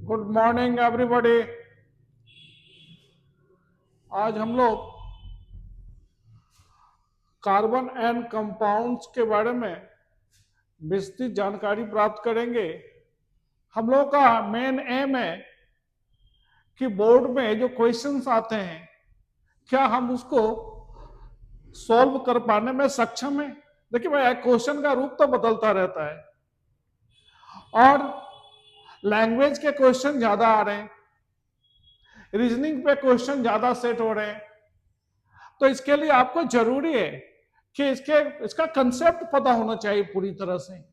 Good morning everybody. आज हम लोग कार्बन एंड कंपाउंड्स के बारे में विस्तृत जानकारी प्राप्त करेंगे। हम लोग का मेन एम है कि बोर्ड में जो क्वेश्चंस आते हैं क्या हम उसको सॉल्व कर पाने में सक्षम है। देखिए भाई, क्वेश्चन का रूप तो बदलता रहता है और लैंग्वेज के क्वेश्चन ज्यादा आ रहे हैं, रीजनिंग पे क्वेश्चन ज्यादा सेट हो रहे हैं। तो इसके लिए आपको जरूरी है कि इसका कंसेप्ट पता होना चाहिए पूरी तरह से।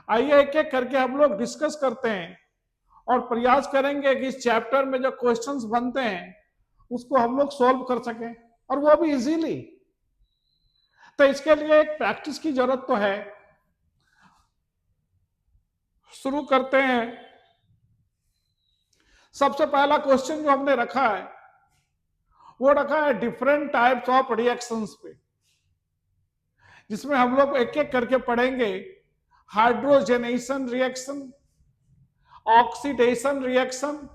आइए एक एक करके हम लोग डिस्कस करते हैं और प्रयास करेंगे कि इस चैप्टर में जो क्वेश्चंस बनते हैं उसको हम लोग सॉल्व कर सकें, और वो भी इजीली। तो इसके लिए एक प्रैक्टिस की जरूरत तो है। शुरू करते हैं। सबसे पहला क्वेश्चन जो हमने रखा है वो रखा है डिफरेंट टाइप्स ऑफ रिएक्शंस पे, जिसमें हम लोग एक एक करके पढ़ेंगे। Hydrogenation reaction, oxidation reaction,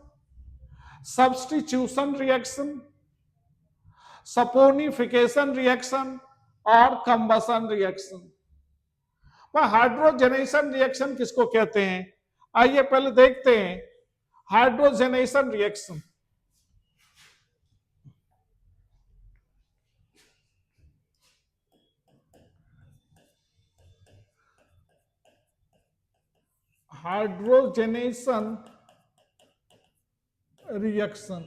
substitution reaction, saponification reaction और कंबसन रिएक्शन। हाइड्रोजनेशन रिएक्शन किसको कहते हैं, आइए पहले देखते हैं। हाइड्रोजनेशन रिएक्शन, हाइड्रोजनेशन रिएक्शन,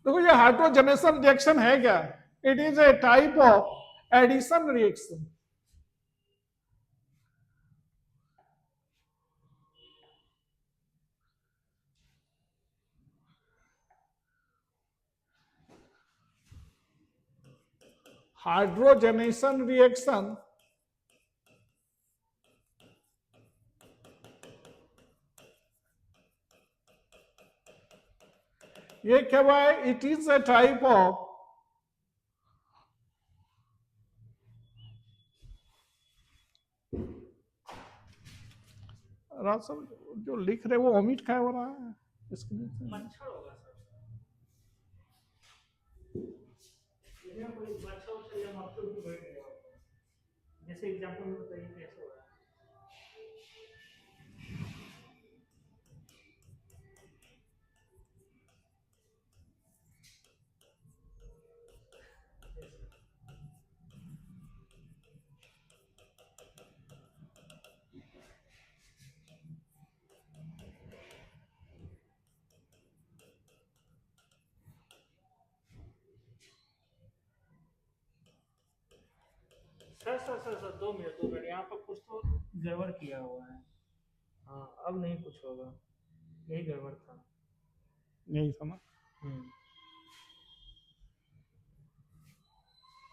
देखो ये हाइड्रोजनेशन रिएक्शन है क्या? It is a type of addition reaction. Hydrogenation reaction ये क्या है? It is a type of sir जो लिख रहे वो ओमिट क्या हो रहा है इसके लिए? मच्छर होगा सर, कोई मच्छर उच्छर या मक्खी उक्खी बैठ गया होगा। जैसे एग्जांपल में बताइए कैसे हो रहा है। सर 2 मिनट यहाँ पर कुछ तो गड़बड़ किया हुआ है। हाँ अब नहीं कुछ होगा, यही गड़बड़ था। नहीं समझ।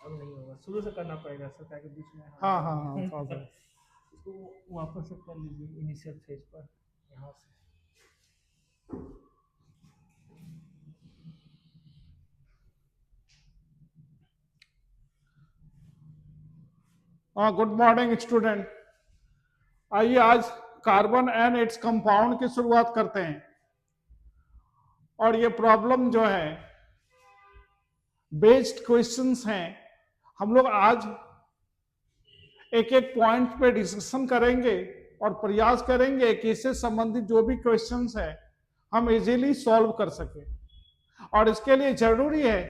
अब नहीं होगा, शुरू से करना पड़ेगा सर, ताकि बीच में हाँ हाँ हाँ थोड़ा सा। इसको वापस से कर लीजिए इनिशियल फेज पर यहाँ से। हाँ, गुड मॉर्निंग स्टूडेंट। आइए आज कार्बन एंड इट्स कंपाउंड की शुरुआत करते हैं। और ये प्रॉब्लम जो है बेस्ड क्वेश्चंस हैं। हम लोग आज एक एक पॉइंट पे डिस्कशन करेंगे और प्रयास करेंगे कि इससे संबंधित जो भी क्वेश्चंस है हम इजीली सॉल्व कर सके। और इसके लिए जरूरी है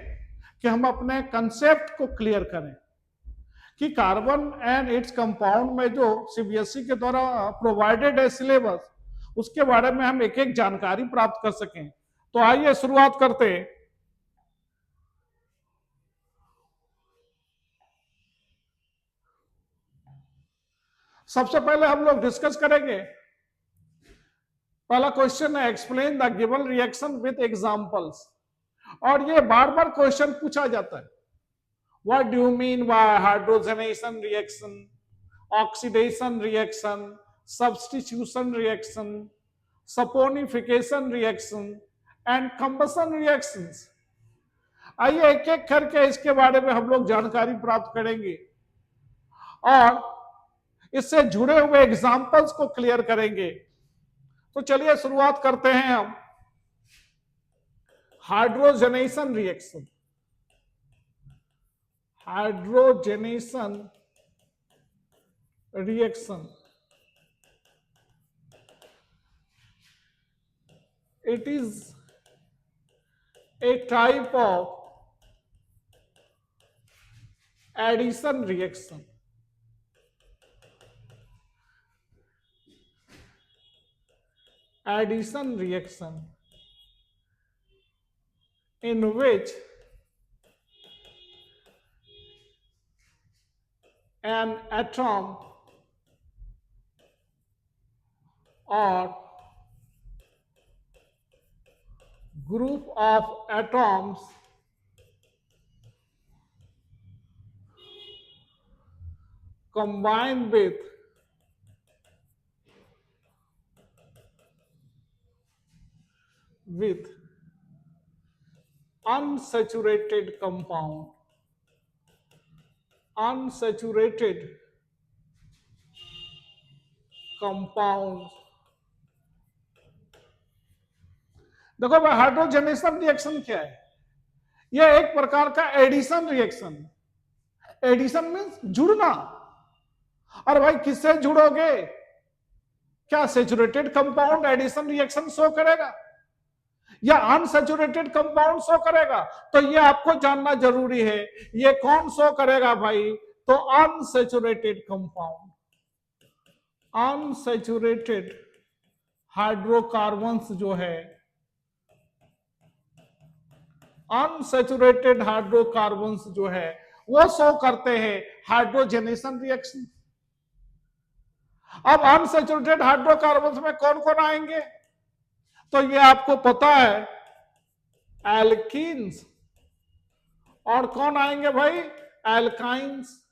कि हम अपने कंसेप्ट को क्लियर करें कि कार्बन एंड इट्स कंपाउंड में जो सीबीएसई के द्वारा प्रोवाइडेड है सिलेबस, उसके बारे में हम एक एक जानकारी प्राप्त कर सकें। तो आइए शुरुआत करते हैं। सबसे पहले हम लोग डिस्कस करेंगे, पहला क्वेश्चन है explain the given reaction with examples. और ये बार बार क्वेश्चन पूछा जाता है। What do you mean by hydrogenation reaction, oxidation reaction, substitution reaction, saponification reaction and combustion reactions. आइए एक एक करके इसके बारे में हम लोग जानकारी प्राप्त करेंगे। और इससे जुड़े हुए एग्जाम्पल्स को क्लियर करेंगे। तो चलिए शुरुआत करते हैं हम। Hydrogenation reaction, hydrogenation reaction, it is a type of addition reaction. Addition reaction in which an atom or group of atoms combine with unsaturated compound, unsaturated compounds। देखो भाई, हाइड्रोजनेशन रिएक्शन क्या है? यह एक प्रकार का एडिशन रिएक्शन है। Addition means जुड़ना। और भाई किससे जुड़ोगे? क्या saturated compound addition reaction show करेगा या अनसेचुरेटेड कंपाउंड शो करेगा? तो ये आपको जानना जरूरी है। ये कौन शो करेगा भाई? तो अनसेचुरेटेड कंपाउंड, अनसेचुरेटेड हाइड्रोकार्बन्स जो है, अनसेचुरेटेड हाइड्रोकार्बन्स जो है वो शो करते हैं हाइड्रोजनेशन रिएक्शन। अब अनसेचुरेटेड हाइड्रोकार्बन्स में कौन कौन आएंगे? तो ये आपको पता है, एल्कीन्स। और कौन आएंगे भाई? एल्काइंस।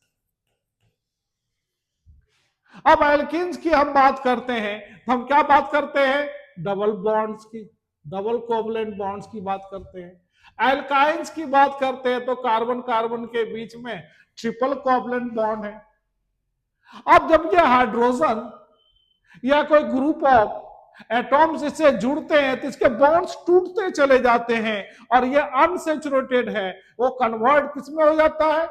अब एल्कीन्स की हम बात करते हैं तो हम क्या बात करते हैं? डबल बॉन्ड्स की, डबल कोवलेंट बॉन्ड्स की बात करते हैं। एल्काइंस की बात करते हैं तो कार्बन कार्बन के बीच में ट्रिपल कोवलेंट बॉन्ड है। अब जब ये हाइड्रोजन या कोई ग्रुप ऑफ एटॉम्स इससे जुड़ते हैं तो इसके बॉन्ड्स टूटते चले जाते हैं और ये अनसेचुरेटेड है, वो कन्वर्ट किसमें हो जाता है?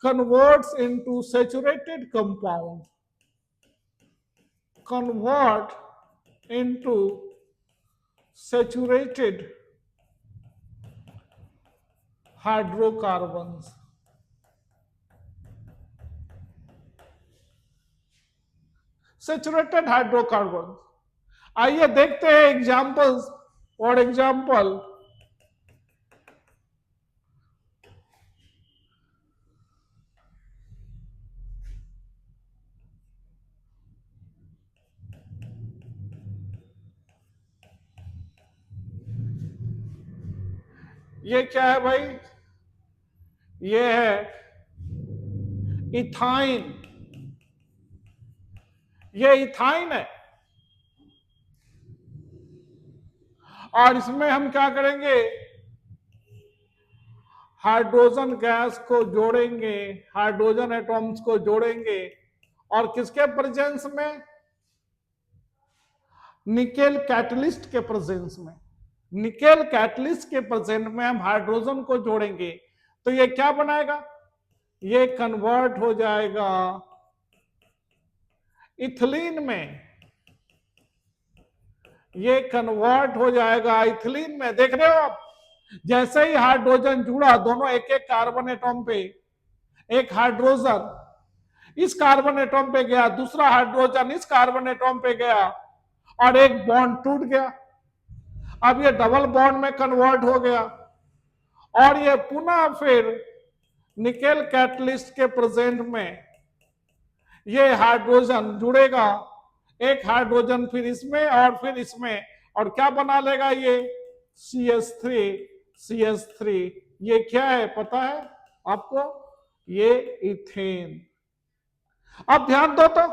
Converts into saturated compound, convert into saturated hydrocarbons। Saturated hydrocarbon. आइए देखते हैं एग्जांपल्स। फॉर एग्जांपल, ये क्या है भाई? ये है इथाइन। ये इथाइन है और इसमें हम क्या करेंगे? हाइड्रोजन गैस को जोड़ेंगे, हाइड्रोजन एटॉम्स को जोड़ेंगे और किसके प्रेजेंस में? निकेल कैटलिस्ट के प्रेजेंस में। निकेल कैटलिस्ट के प्रेजेंट में हम हाइड्रोजन को जोड़ेंगे तो ये क्या बनाएगा? ये कन्वर्ट हो जाएगा इथिलीन में। ये कन्वर्ट हो जाएगा इथिलीन में। देख रहे हो आप, जैसे ही हाइड्रोजन जुड़ा, दोनों एक एक कार्बन एटॉम पे, एक हाइड्रोजन इस कार्बन एटॉम पे गया, दूसरा हाइड्रोजन इस कार्बन एटॉम पे गया और एक बॉन्ड टूट गया। अब ये डबल बॉन्ड में कन्वर्ट हो गया और ये पुनः फिर निकेल कैटलिस्ट के प्रेजेंट में ये हाइड्रोजन जुड़ेगा, एक हाइड्रोजन फिर इसमें और फिर इसमें, और क्या बना लेगा? ये CH3। ये क्या है पता है आपको? ये इथेन। अब ध्यान दो तो,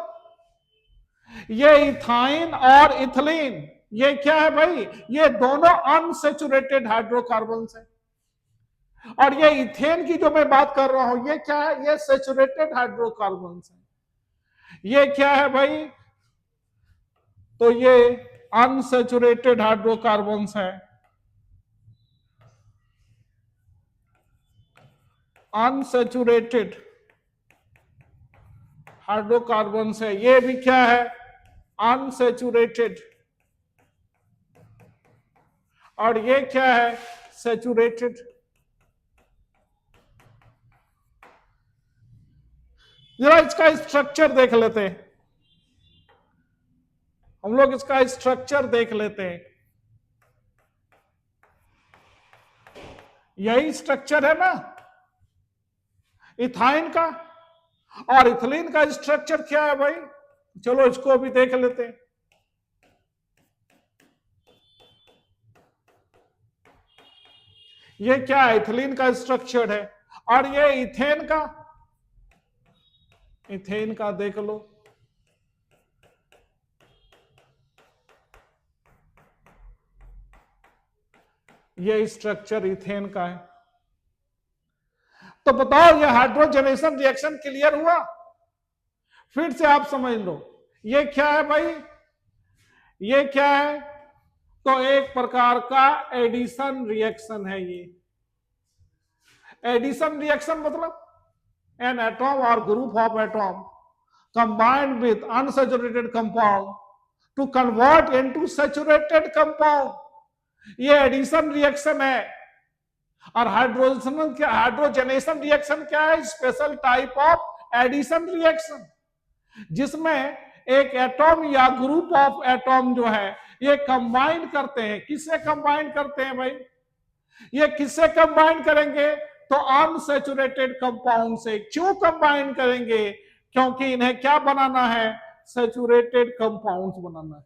ये इथाइन और इथिलीन ये क्या है भाई? ये दोनों अनसेचुरेटेड हाइड्रोकार्बन्स हैं। और ये इथेन की जो मैं बात कर रहा हूं ये क्या है? ये सेचुरेटेड हाइड्रोकार्बन्स है। ये क्या है भाई? तो ये अनसैचुरेटेड हाइड्रोकार्बन्स है, अनसैचुरेटेड हाइड्रोकार्बन्स है। ये भी क्या है? अनसैचुरेटेड। और ये क्या है? सैचुरेटेड। जरा इसका स्ट्रक्चर देख लेते हैं, हम लोग इसका स्ट्रक्चर देख लेते हैं। यही स्ट्रक्चर है ना इथाइन का, और इथिलीन का स्ट्रक्चर क्या है भाई? चलो इसको भी देख लेते हैं। ये क्या है? इथिलीन का स्ट्रक्चर है। और ये इथेन का, इथेन का देख लो। ये स्ट्रक्चर इथेन का है। तो बताओ ये हाइड्रोजनेशन रिएक्शन क्लियर हुआ? फिर से आप समझ लो, ये क्या है भाई? ये क्या है? तो एक प्रकार का एडिशन रिएक्शन है। ये एडिशन रिएक्शन मतलब an atom or group of atom combined with unsaturated compound to convert into saturated compound, ये एडिशन रिएक्शन है। और हाइड्रोजनेशन रिएक्शन क्या है? Special type of addition reaction, जिसमें एक एटॉम या ग्रुप ऑफ एटॉम जो है ये कंबाइन करते हैं। किससे कंबाइन करते हैं भाई? ये किससे कंबाइन करेंगे? तो अनसैचुरेटेड कंपाउंड से। क्यों कंबाइन करेंगे? क्योंकि इन्हें क्या बनाना है? सैचुरेटेड कंपाउंड्स बनाना है।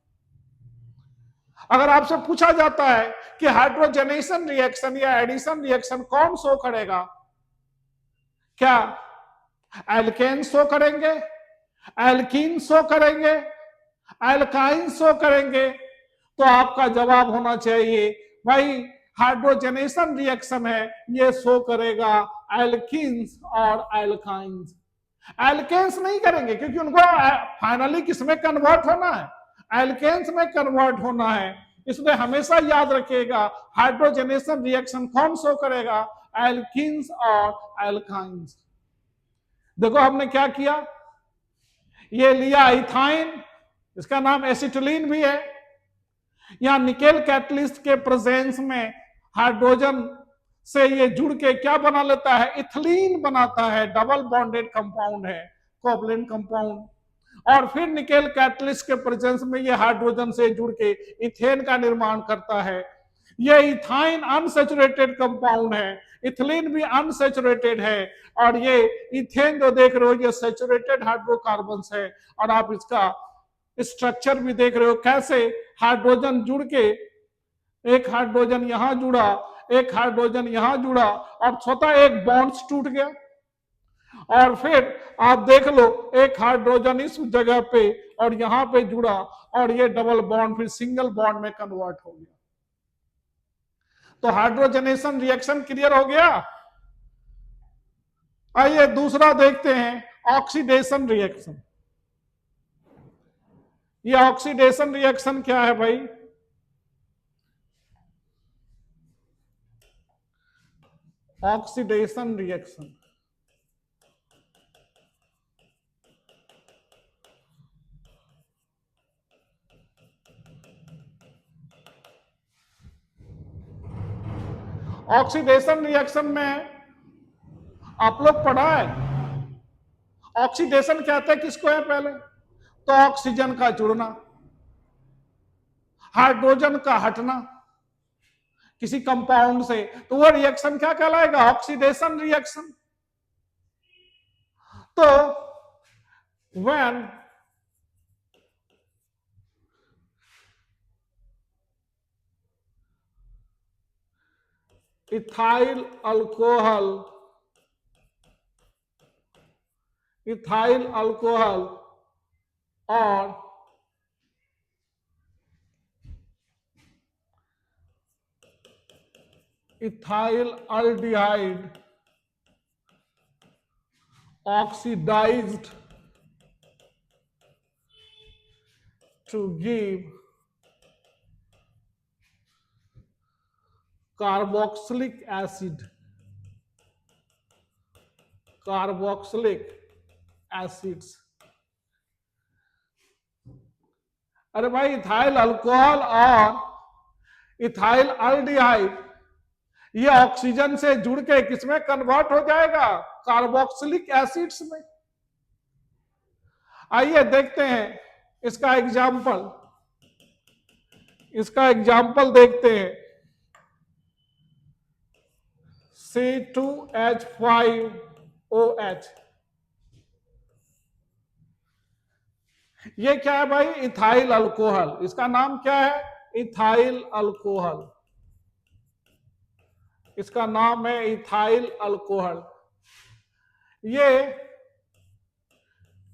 अगर आपसे पूछा जाता है कि हाइड्रोजनेशन रिएक्शन या एडिशन रिएक्शन कौन शो करेगा, क्या एल्केन शो करेंगे, एल्कीन शो करेंगे, एल्काइन शो करेंगे? तो आपका जवाब होना चाहिए भाई हाइड्रोजनेशन रिएक्शन है, ये शो करेगा एल्कीन्स और एल्काइंस। एल्केन्स नहीं करेंगे क्योंकि उनको फाइनली किसमें कन्वर्ट होना है? एल्केन्स में कन्वर्ट होना है। इसलिए हमेशा याद रखिएगा हाइड्रोजनेशन रिएक्शन कौन शो करेगा? एल्कीन्स और एल्काइंस। देखो हमने क्या किया, ये लिया इथाइन, इसका नाम एसिटिलीन भी है। यहां निकेल कैटलिस्ट के प्रेजेंस में हाइड्रोजन से ये जुड़ के क्या बना लेता है? इथिलीन बनाता है। डबल बॉन्डेड कंपाउंड है, कोवलेंट कंपाउंड। और फिर निकेल कैटलिस्ट के प्रेजेंस में ये हाइड्रोजन से जुड़ के इथेन का निर्माण करता है। ये इथाइन अनसैचुरेटेड कंपाउंड है, इथिलीन भी अनसैचुरेटेड है, और ये इथेन जो देख रहे हो ये सैचुरेटेड हाइड्रोकार्बन्स है। और आप इसका स्ट्रक्चर भी देख रहे हो कैसे हाइड्रोजन जुड़ के, एक हाइड्रोजन यहां जुड़ा, एक हाइड्रोजन यहां जुड़ा, और स्वतः एक बॉन्ड्स टूट गया। और फिर आप देख लो एक हाइड्रोजन इस जगह पे और यहां पे जुड़ा, और ये डबल बॉन्ड फिर सिंगल बॉन्ड में कन्वर्ट हो गया। तो हाइड्रोजनेशन रिएक्शन क्लियर हो गया। आइए दूसरा देखते हैं, ऑक्सीडेशन रिएक्शन। ये ऑक्सीडेशन रिएक्शन क्या है भाई? ऑक्सीडेशन रिएक्शन ऑक्सीडेशन रिएक्शन में आप लोग पढ़ा है, ऑक्सीडेशन कहते हैं किसको है पहले? तो ऑक्सीजन का जुड़ना, हाइड्रोजन का हटना किसी कंपाउंड से, तो वो रिएक्शन क्या कहलाएगा? Oxidation reaction. तो व्हेन इथाइल अल्कोहल और ethyl aldehyde oxidised to give carboxylic acids। अरे भाई इथाइल अल्कोहल और इथाइल अल्डिहाइड ये ऑक्सीजन से जुड़ के किसमें कन्वर्ट हो जाएगा? कार्बोक्सिलिक एसिड्स में। आइए देखते हैं इसका एग्जाम्पल देखते हैं। C2H5OH, ये क्या है भाई? Ethyl alcohol. इसका नाम क्या है? Ethyl alcohol. इसका नाम है इथाइल अल्कोहल। ये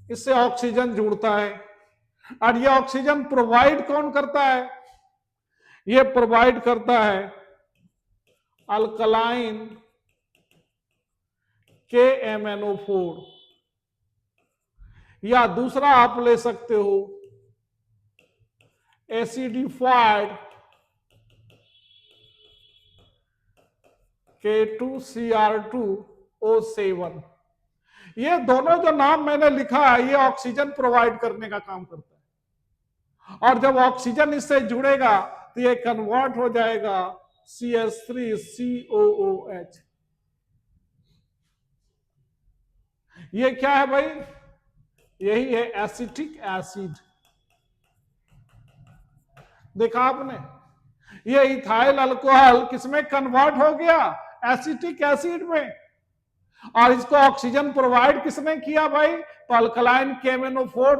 इससे ऑक्सीजन जुड़ता है और ये ऑक्सीजन प्रोवाइड कौन करता है? ये प्रोवाइड करता है अल्कलाइन KMnO4, या दूसरा आप ले सकते हो एसिडिफाइड K2Cr2O7। ये दोनों जो नाम मैंने लिखा है ये ऑक्सीजन प्रोवाइड करने का काम करता है, और जब ऑक्सीजन इससे जुड़ेगा तो ये कन्वर्ट हो जाएगा CH3COOH। ये क्या है भाई? यही है एसिटिक एसिड। देखा आपने? ये इथाइल अल्कोहल किसमें कन्वर्ट हो गया? एसिटिक एसिड में। और इसको ऑक्सीजन प्रोवाइड किसने किया भाई? तो अल्कलाइन KMnO4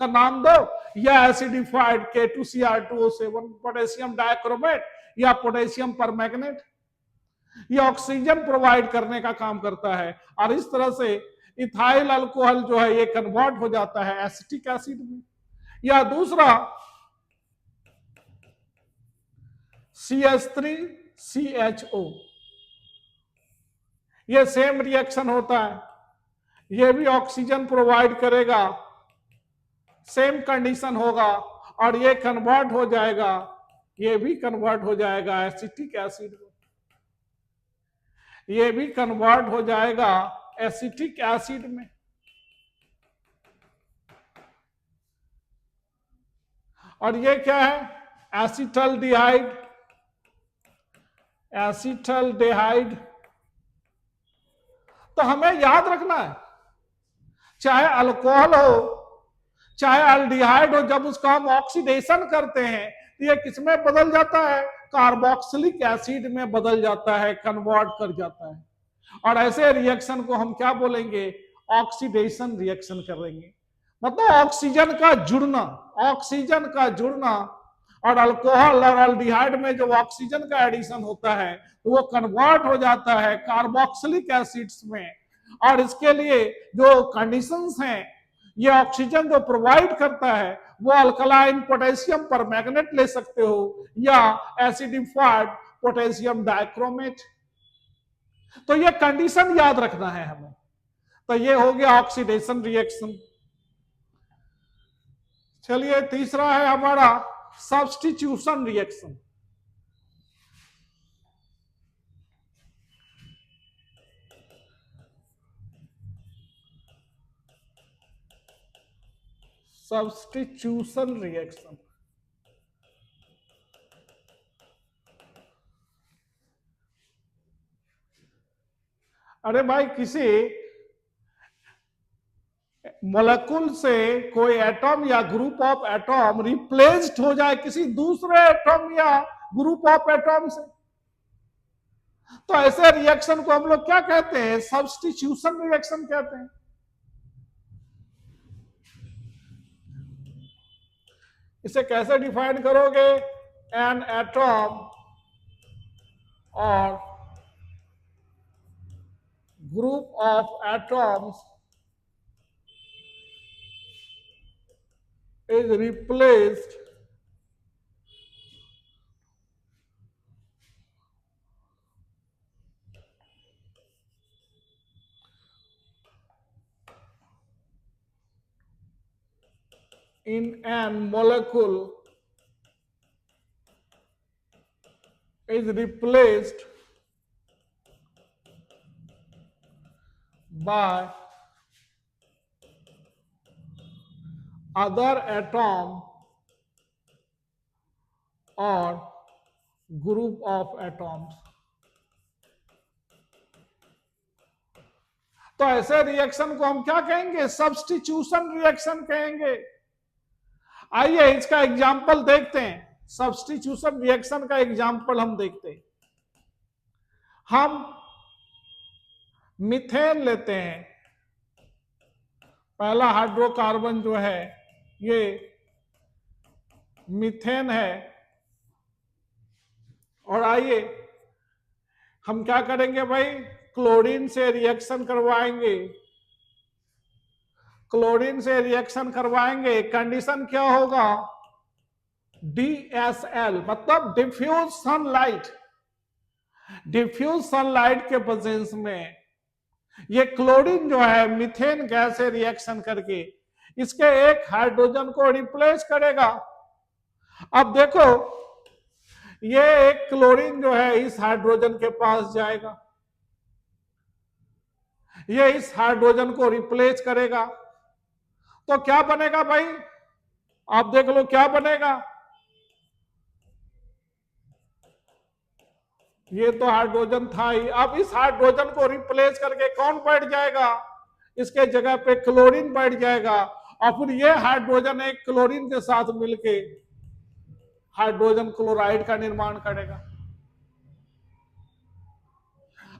का नाम दो, या एसिडिफाइड K2Cr2O7, पोटेशियम डाइक्रोमेट या पोटेशियम परमैंगनेट। ये ऑक्सीजन प्रोवाइड करने का काम करता है, और इस तरह से इथाइल अल्कोहल जो है ये कन्वर्ट हो जाता है एसिटिक एसिड में। या दूसरा CH3CHO, ये सेम रिएक्शन होता है, ये भी ऑक्सीजन प्रोवाइड करेगा, सेम कंडीशन होगा, और ये कन्वर्ट हो जाएगा, ये भी कन्वर्ट हो जाएगा एसिटिक एसिड में। ये भी कन्वर्ट हो जाएगा एसिटिक एसिड में। और ये क्या है? एसिटल्डिहाइड। तो हमें याद रखना है, चाहे अल्कोहल हो चाहे अल्डिहाइड हो, जब उसका हम ऑक्सीडेशन करते हैं तो ये किसमें बदल जाता है? कार्बोक्सिलिक एसिड में बदल जाता है, कन्वर्ट कर जाता है। और ऐसे रिएक्शन को हम क्या बोलेंगे? ऑक्सीडेशन रिएक्शन करेंगे। मतलब ऑक्सीजन का जुड़ना, और अल्कोहल और अल्डिहाइड में जब ऑक्सीजन का एडिशन होता है तो वो कन्वर्ट हो जाता है कार्बोक्सिलिक एसिड्स में। और इसके लिए जो कंडीशंस हैं, ये ऑक्सीजन जो प्रोवाइड करता है वो अल्कलाइन पोटेशियम परमैंगनेट ले सकते हो, या एसिडिफाइड पोटेशियम डाइक्रोमेट। तो ये कंडीशन याद रखना है हमें। तो ये हो गया ऑक्सीडेशन रिएक्शन। चलिए तीसरा है हमारा सब्स्टिट्यूशन रिएक्शन। सब्स्टिट्यूशन रिएक्शन, अरे भाई किसी मोलेक्युल से कोई एटम या ग्रुप ऑफ एटम रिप्लेस्ड हो जाए किसी दूसरे एटम या ग्रुप ऑफ एटम से, तो ऐसे रिएक्शन को हम लोग क्या कहते हैं? सब्स्टिट्यूशन रिएक्शन कहते हैं। इसे कैसे डिफाइन करोगे? एन एटम और group of atoms is replaced in an molecule is replaced by other atom or group of atoms. तो ऐसे रिएक्शन को हम क्या कहेंगे? सब्स्टिट्यूशन रिएक्शन कहेंगे। आइए इसका एग्जाम्पल देखते हैं। सब्स्टिट्यूशन रिएक्शन का एग्जाम्पल हम देखते हैं। हम मीथेन लेते हैं, पहला हाइड्रोकार्बन जो है ये मीथेन है, और आइए हम क्या करेंगे भाई, क्लोरीन से रिएक्शन करवाएंगे। क्लोरीन से रिएक्शन करवाएंगे, कंडीशन क्या होगा? DSL मतलब डिफ्यूज सनलाइट। डिफ्यूज सनलाइट के प्रेजेंस में ये क्लोरीन जो है मीथेन गैस से रिएक्शन करके इसके एक हाइड्रोजन को रिप्लेस करेगा। अब देखो ये एक क्लोरीन जो है इस हाइड्रोजन के पास जाएगा, ये इस हाइड्रोजन को रिप्लेस करेगा, तो क्या बनेगा भाई? आप देख लो क्या बनेगा। ये तो हाइड्रोजन था ही, अब इस हाइड्रोजन को रिप्लेस करके कौन बैठ जाएगा? इसके जगह पे क्लोरीन बैठ जाएगा, और फिर ये हाइड्रोजन एक क्लोरीन के साथ मिलके हाइड्रोजन क्लोराइड का निर्माण करेगा।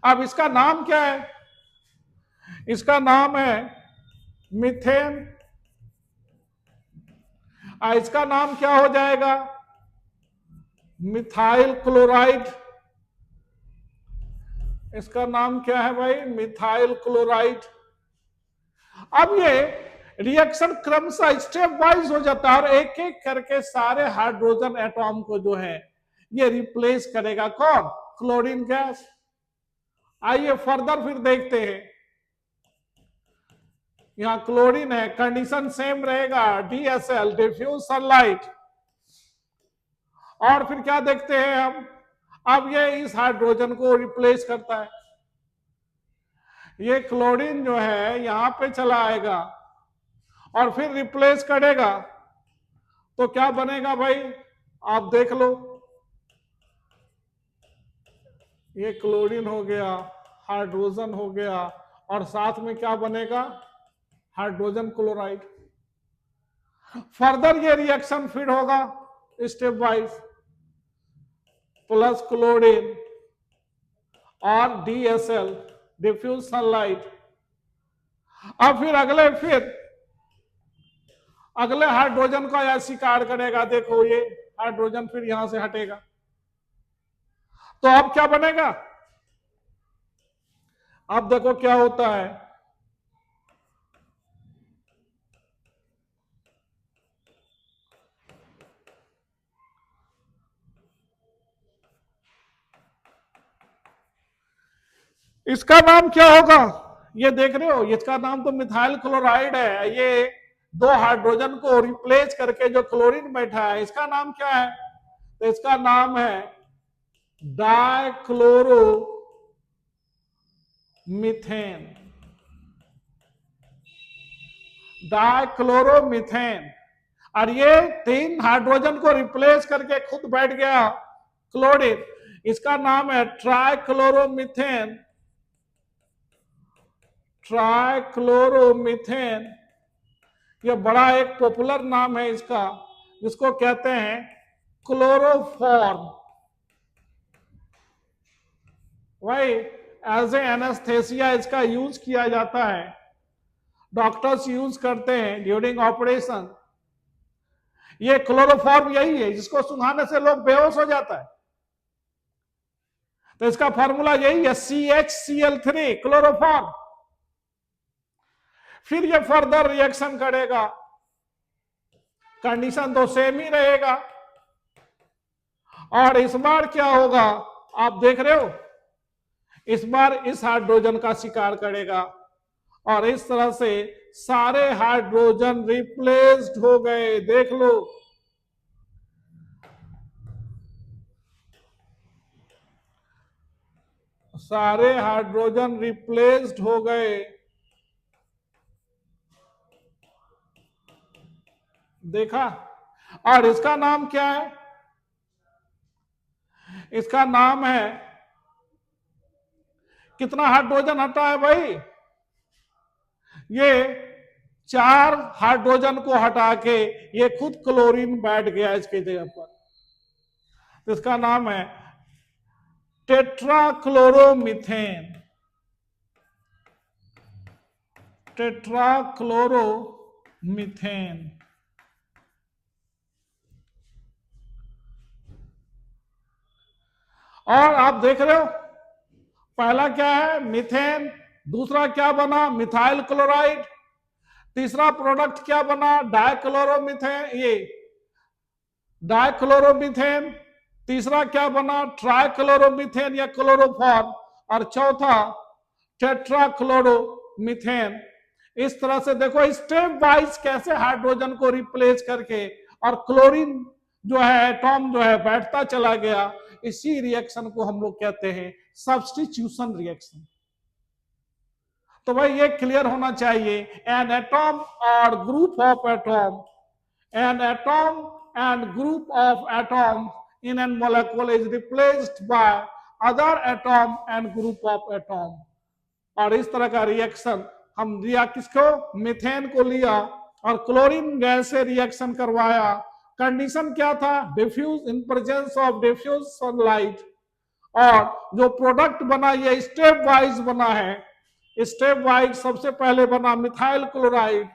अब इसका नाम क्या है? इसका नाम है मीथेन। इसका नाम क्या हो जाएगा? Methyl chloride. इसका नाम क्या है भाई? Methyl chloride. अब ये रिएक्शन क्रमशः स्टेप वाइज हो जाता है और एक एक करके सारे हाइड्रोजन एटॉम को जो है ये रिप्लेस करेगा। कौन? Chlorine gas. आइए फर्दर फिर देखते हैं। यहां क्लोरीन है, कंडीशन सेम रहेगा, DSL डिफ्यूज सनलाइट। और फिर क्या देखते हैं हम? अब ये इस हाइड्रोजन को रिप्लेस करता है, ये क्लोरीन जो है यहां पे चला आएगा और फिर रिप्लेस करेगा, तो क्या बनेगा भाई? आप देख लो, ये क्लोरीन हो गया, हाइड्रोजन हो गया, और साथ में क्या बनेगा? Hydrogen chloride. फर्दर ये रिएक्शन फिर होगा स्टेप वाइज, प्लस क्लोरीन और DSL डिफ्यूज सनलाइट। अब फिर अगले हाइड्रोजन को यह स्वीकार करेगा। देखो ये हाइड्रोजन फिर यहां से हटेगा, तो अब क्या बनेगा? अब देखो क्या होता है। इसका नाम क्या होगा? ये देख रहे हो, इसका नाम तो मिथाइल क्लोराइड है। ये दो हाइड्रोजन को रिप्लेस करके जो क्लोरीन बैठा है, इसका नाम क्या है? तो इसका नाम है डाइक्लोरोमीथेन। डाइक्लोरोमीथेन। और ये तीन हाइड्रोजन को रिप्लेस करके खुद बैठ गया क्लोरीन, इसका नाम है ट्राइक्लोरोमीथेन। ट्राइक्लोरोमीथेन ये बड़ा एक पॉपुलर नाम है इसका, जिसको कहते हैं क्लोरोफॉर्म। वही एज ए एनेस्थेसिया इसका यूज किया जाता है, डॉक्टर्स यूज करते हैं ड्यूरिंग ऑपरेशन। ये क्लोरोफॉर्म यही है जिसको सुंघाने से लोग बेहोश हो जाता है, तो इसका फॉर्मूला यही है CHCl3 क्लोरोफॉर्म। फिर ये फर्दर रिएक्शन करेगा, कंडीशन तो सेम ही रहेगा, और इस बार क्या होगा आप देख रहे हो, इस बार इस हाइड्रोजन का शिकार करेगा और इस तरह से सारे हाइड्रोजन रिप्लेस्ड हो गए। देख लो, सारे हाइड्रोजन रिप्लेस्ड हो गए। देखा? और इसका नाम क्या है? इसका नाम है, कितना हाइड्रोजन हटा है भाई? ये 4 हाइड्रोजन को हटा के ये खुद क्लोरीन बैठ गया इसके जगह पर। तो इसका नाम है टेट्राक्लोरोमीथेन। टेट्राक्लोरोमीथेन। और आप देख रहे हो, पहला क्या है? मीथेन। दूसरा क्या बना? Methyl chloride. तीसरा प्रोडक्ट क्या बना? डाइक्लोरोमीथेन, ये डाइक्लोरोमीथेन। तीसरा क्या बना? ट्राइक्लोरोमीथेन या क्लोरोफॉर्म। और चौथा टेट्राक्लोरोमीथेन। इस तरह से देखो स्टेप वाइज कैसे हाइड्रोजन को रिप्लेस करके और क्लोरीन जो है एटॉम जो है बैठता चला गया। इसी रिएक्शन को हम लोग कहते हैं सब्स्टिट्यूशन रिएक्शन। तो भाई ये क्लियर होना चाहिए, एन एटॉम और group of atom, an atom and group of atoms in a molecule is replaced by other atom and group of atom। और इस तरह का रिएक्शन हम लिया किसको? मीथेन को लिया और क्लोरीन गैस से रिएक्शन करवाया। कंडीशन क्या था? Diffuse, in presence of diffuse sunlight. और जो प्रोडक्ट बना ये स्टेप वाइज बना है। स्टेप वाइज सबसे पहले बना मिथाइल क्लोराइड,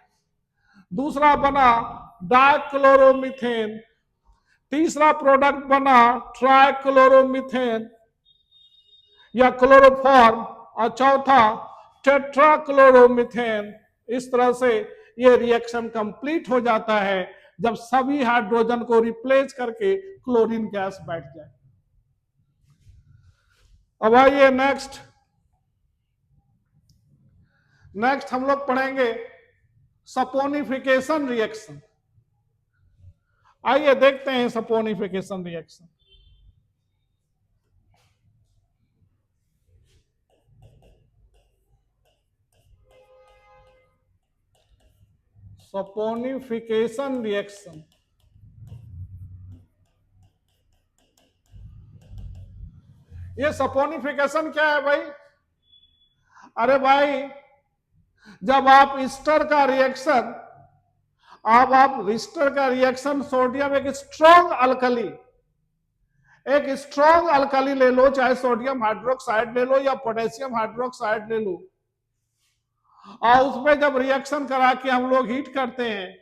दूसरा बना डाइक्लोरोमीथेन, तीसरा प्रोडक्ट बना ट्राइक्लोरोमीथेन या क्लोरोफॉर्म, और चौथा टेट्राक्लोरोमीथेन। इस तरह से ये रिएक्शन कंप्लीट हो जाता है जब सभी हाइड्रोजन को रिप्लेस करके क्लोरीन गैस बैठ जाए। अब आइए नेक्स्ट हम लोग पढ़ेंगे सपोनिफिकेशन रिएक्शन। आइए देखते हैं सपोनिफिकेशन रिएक्शन। सपोनिफिकेशन रिएक्शन, ये सपोनिफिकेशन क्या है भाई? अरे भाई, जब आप ईस्टर का रिएक्शन, आप ईस्टर का रिएक्शन, सोडियम एक स्ट्रॉन्ग अल्कली, एक स्ट्रॉन्ग अल्कली ले लो, चाहे सोडियम हाइड्रोक्साइड ले लो या पोटेशियम हाइड्रोक्साइड ले लो, और उसमें जब रिएक्शन करा के हम लोग हीट करते हैं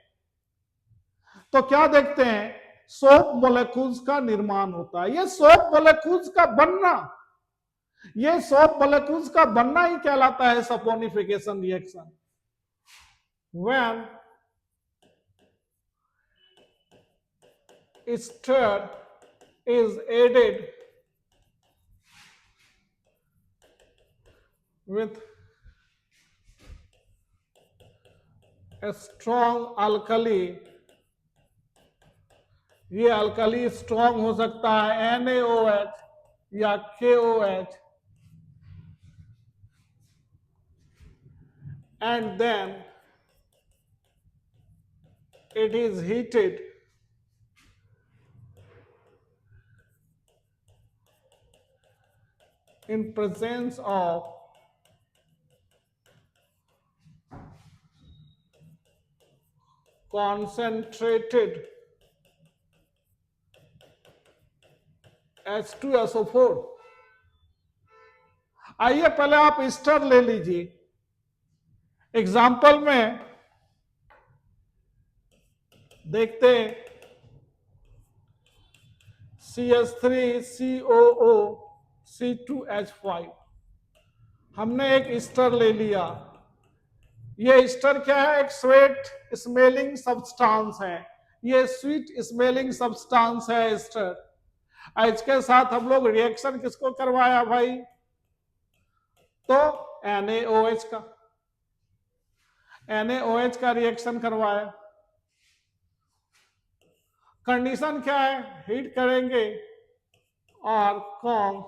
तो क्या देखते हैं? सोप मोलेक्यूल्स का निर्माण होता है। ये सोप मोलेक्यूल्स का बनना, ये सोप मोलेक्यूल्स का बनना ही कहलाता है saponification reaction. When ester is added with a strong alkali, ये अल्कली स्ट्रॉन्ग हो सकता है NaOH या KOH, and then it is heated in presence of concentrated H2SO4। आइए पहले आप ईस्टर ले लीजिए। एग्जाम्पल में देखते हैं CH3COO C2H5। हमने एक ईस्टर ले लिया। ये ईस्टर क्या है? एक स्वीट स्मेलिंग सब्सटेंस है, ये स्वीट स्मेलिंग सब्सटेंस है ईस्टर। इसके साथ हम लोग रिएक्शन किसको करवाया भाई? तो NaOH का। NaOH का रिएक्शन करवाया, कंडीशन क्या है, हीट करेंगे और कॉम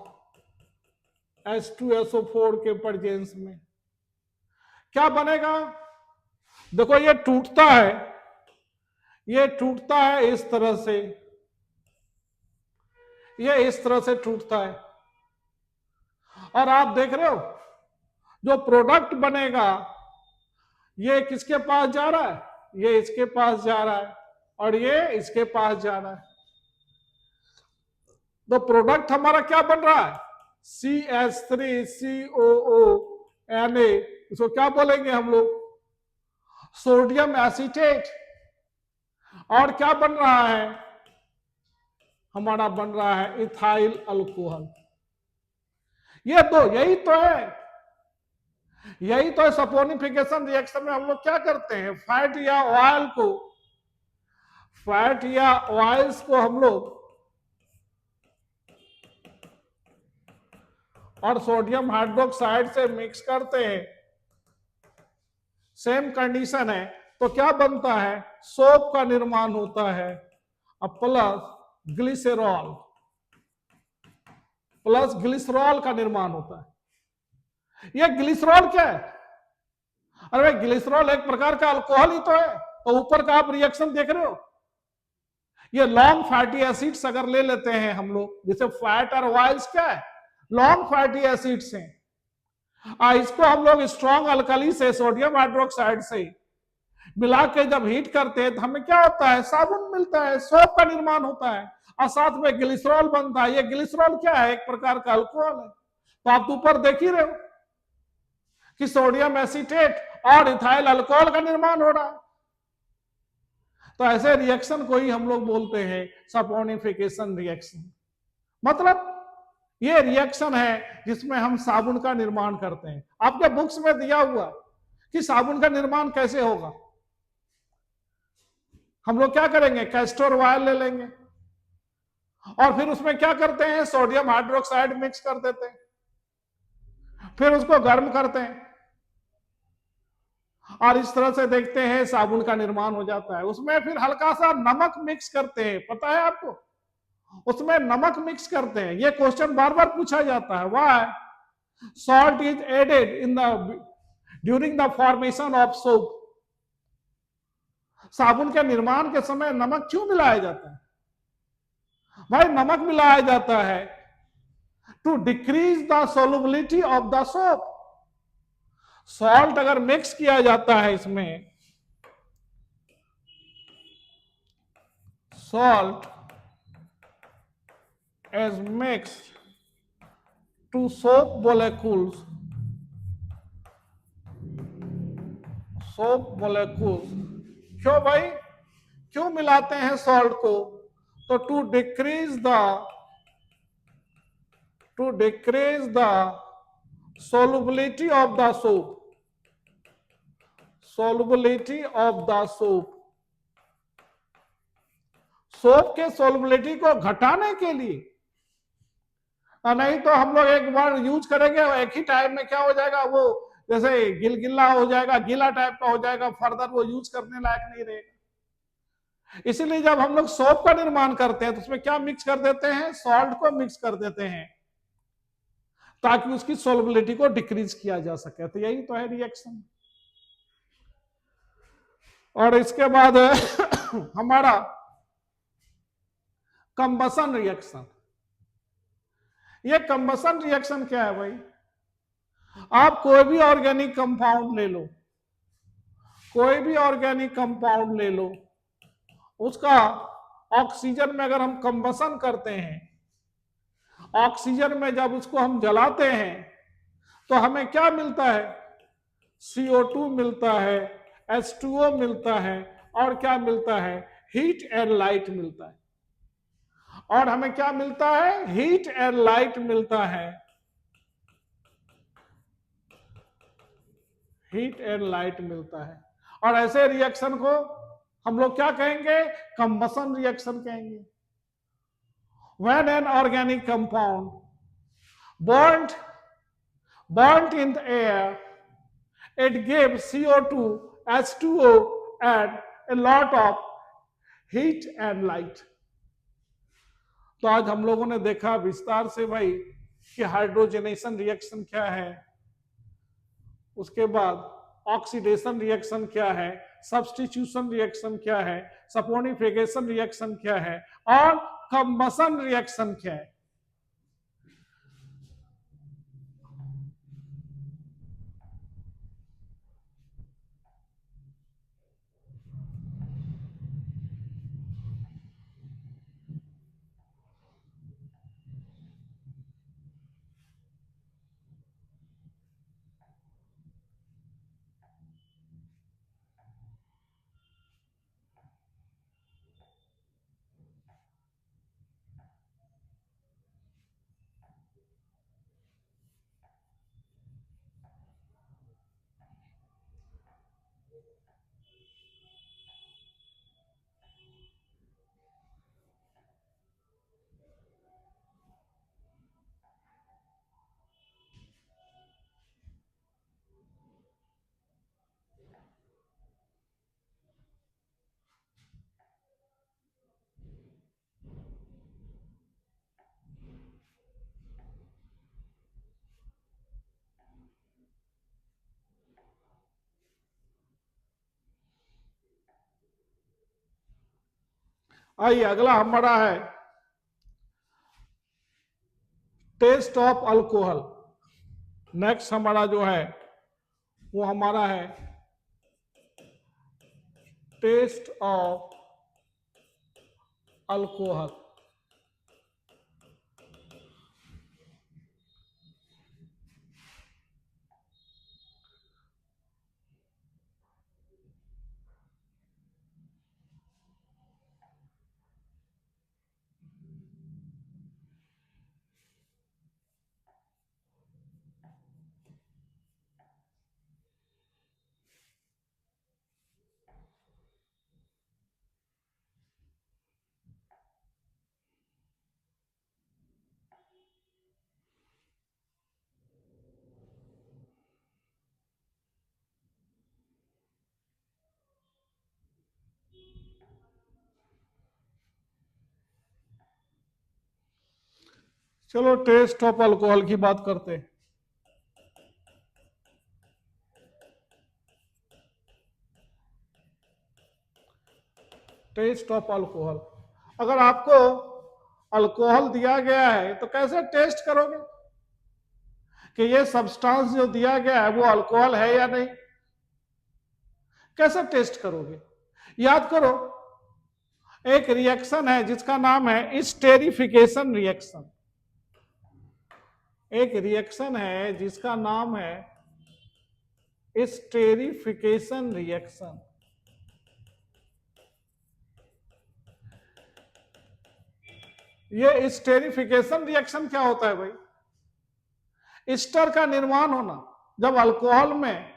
H2SO4 के प्रेजेंस में क्या बनेगा, देखो ये टूटता है, ये टूटता है इस तरह से, ये इस तरह से टूटता है, और आप देख रहे हो जो प्रोडक्ट बनेगा ये किसके पास जा रहा है, ये इसके पास जा रहा है और ये इसके पास जा रहा है, तो प्रोडक्ट हमारा क्या बन रहा है, CH3COO Na, इसको क्या बोलेंगे हम लोग, सोडियम एसीटेट, और क्या बन रहा है, हमारा बन रहा है इथाइल अल्कोहल। ये तो यही तो है, यही तो है सपोनिफिकेशन रिएक्शन में हम लोग क्या करते हैं, फैट या ऑयल को, फैट या ऑयल्स को हम लोग और सोडियम हाइड्रोक्साइड से मिक्स करते हैं, सेम कंडीशन है, तो क्या बनता है, सोप का निर्माण होता है, अब प्लस ग्लिसरॉल, प्लस ग्लिसरॉल का निर्माण होता है। ये ग्लिसरॉल क्या है, अरे भाई ग्लिसरॉल एक प्रकार का अल्कोहल ही तो है, तो ऊपर का आप रिएक्शन देख रहे हो, ये लॉन्ग फैटी एसिड्स अगर ले लेते हैं हम लोग, जैसे फैट और ऑयल्स क्या है, लॉन्ग फैटी एसिड्स हैं, इसको हम लोग स्ट्रॉन्ग अल्कली से, सोडियम हाइड्रोक्साइड से मिला के जब हीट करते हैं तो हमें क्या होता है, साबुन मिलता है, सोप का निर्माण होता है, और साथ में ग्लिसरॉल बनता है। ये ग्लिसरॉल क्या है, एक प्रकार का अल्कोहल है। तो आप ऊपर देख ही रहे हो कि सोडियम एसीटेट और इथाइल अल्कोहल का निर्माण हो रहा है। तो ऐसे रिएक्शन को ही हम लोग बोलते हैं सपोनिफिकेशन रिएक्शन। मतलब ये रिएक्शन है जिसमें हम साबुन का निर्माण करते हैं। आपके बुक्स में दिया हुआ कि साबुन का निर्माण कैसे होगा, हम लोग क्या करेंगे, कैस्टर ऑयल ले लेंगे और फिर उसमें क्या करते हैं, सोडियम हाइड्रोक्साइड मिक्स कर देते हैं, फिर उसको गर्म करते हैं और इस तरह से देखते हैं साबुन का निर्माण हो जाता है। उसमें फिर हल्का सा नमक मिक्स करते हैं, पता है आपको, उसमें नमक मिक्स करते हैं। ये क्वेश्चन बार बार पूछा जाता है, why salt is added in the during the formation of soap, साबुन के निर्माण के समय नमक क्यों मिलाया जाता है, भाई नमक मिलाया जाता है to decrease the solubility of the soap. Salt अगर मिक्स किया जाता है इसमें, salt is mixed to soap molecules, soap molecules, क्यों भाई, क्यों मिलाते हैं सॉल्ट को, तो to decrease the solubility of the soap, solubility of the soap, soap के सोलबिलिटी को घटाने के लिए। नहीं तो हम लोग एक बार यूज करेंगे एक ही टाइम में क्या हो जाएगा, वो जैसे गिलगिला हो जाएगा, गीला टाइप का हो जाएगा, फर्दर वो यूज करने लायक नहीं रहेगा। इसीलिए जब हम लोग सोप का निर्माण करते हैं तो उसमें क्या मिक्स कर देते हैं, सॉल्ट को मिक्स कर देते हैं ताकि उसकी सोलबिलिटी को डिक्रीज किया जा सके। तो यही तो है रिएक्शन। और इसके बाद हमारा कंबसन रिएक्शन। ये कंबसन रिएक्शन क्या है भाई, आप कोई भी ऑर्गेनिक कंपाउंड ले लो, कोई भी ऑर्गेनिक कंपाउंड ले लो, उसका ऑक्सीजन में अगर हम कंबसन करते हैं, ऑक्सीजन में जब उसको हम जलाते हैं तो हमें क्या मिलता है, CO2 मिलता है, H2O मिलता है, और क्या मिलता है, हीट एंड लाइट मिलता है। और हमें क्या मिलता है, हीट एंड लाइट मिलता है, हीट एंड लाइट मिलता है। और ऐसे रिएक्शन को हम लोग क्या कहेंगे, कंबसन रिएक्शन कहेंगे। When an organic compound burnt in the air, it gives CO2 H2O and a lot of heat and light. तो आज हम लोगों ने देखा विस्तार से भाई कि हाइड्रोजनेशन रिएक्शन क्या है, उसके बाद ऑक्सीडेशन रिएक्शन क्या है, सब्स्टिट्यूशन रिएक्शन क्या है, सपोनिफिकेशन रिएक्शन क्या है और कंबशन रिएक्शन क्या है। आइए अगला हमारा है टेस्ट ऑफ अल्कोहल। नेक्स्ट हमारा जो है वो हमारा है टेस्ट ऑफ अल्कोहल। चलो टेस्ट ऑफ अल्कोहल की बात करते हैं। टेस्ट ऑफ अल्कोहल, अगर आपको अल्कोहल दिया गया है तो कैसे टेस्ट करोगे कि ये सब्सटेंस जो दिया गया है वो अल्कोहल है या नहीं? कैसे टेस्ट करोगे? याद करो, एक रिएक्शन है जिसका नाम है स्टेरिफिकेशन रिएक्शन। एक रिएक्शन है जिसका नाम है स्टेरिफिकेशन रिएक्शन। ये स्टेरिफिकेशन रिएक्शन क्या होता है भाई? ईस्टर का निर्माण होना। जब अल्कोहल में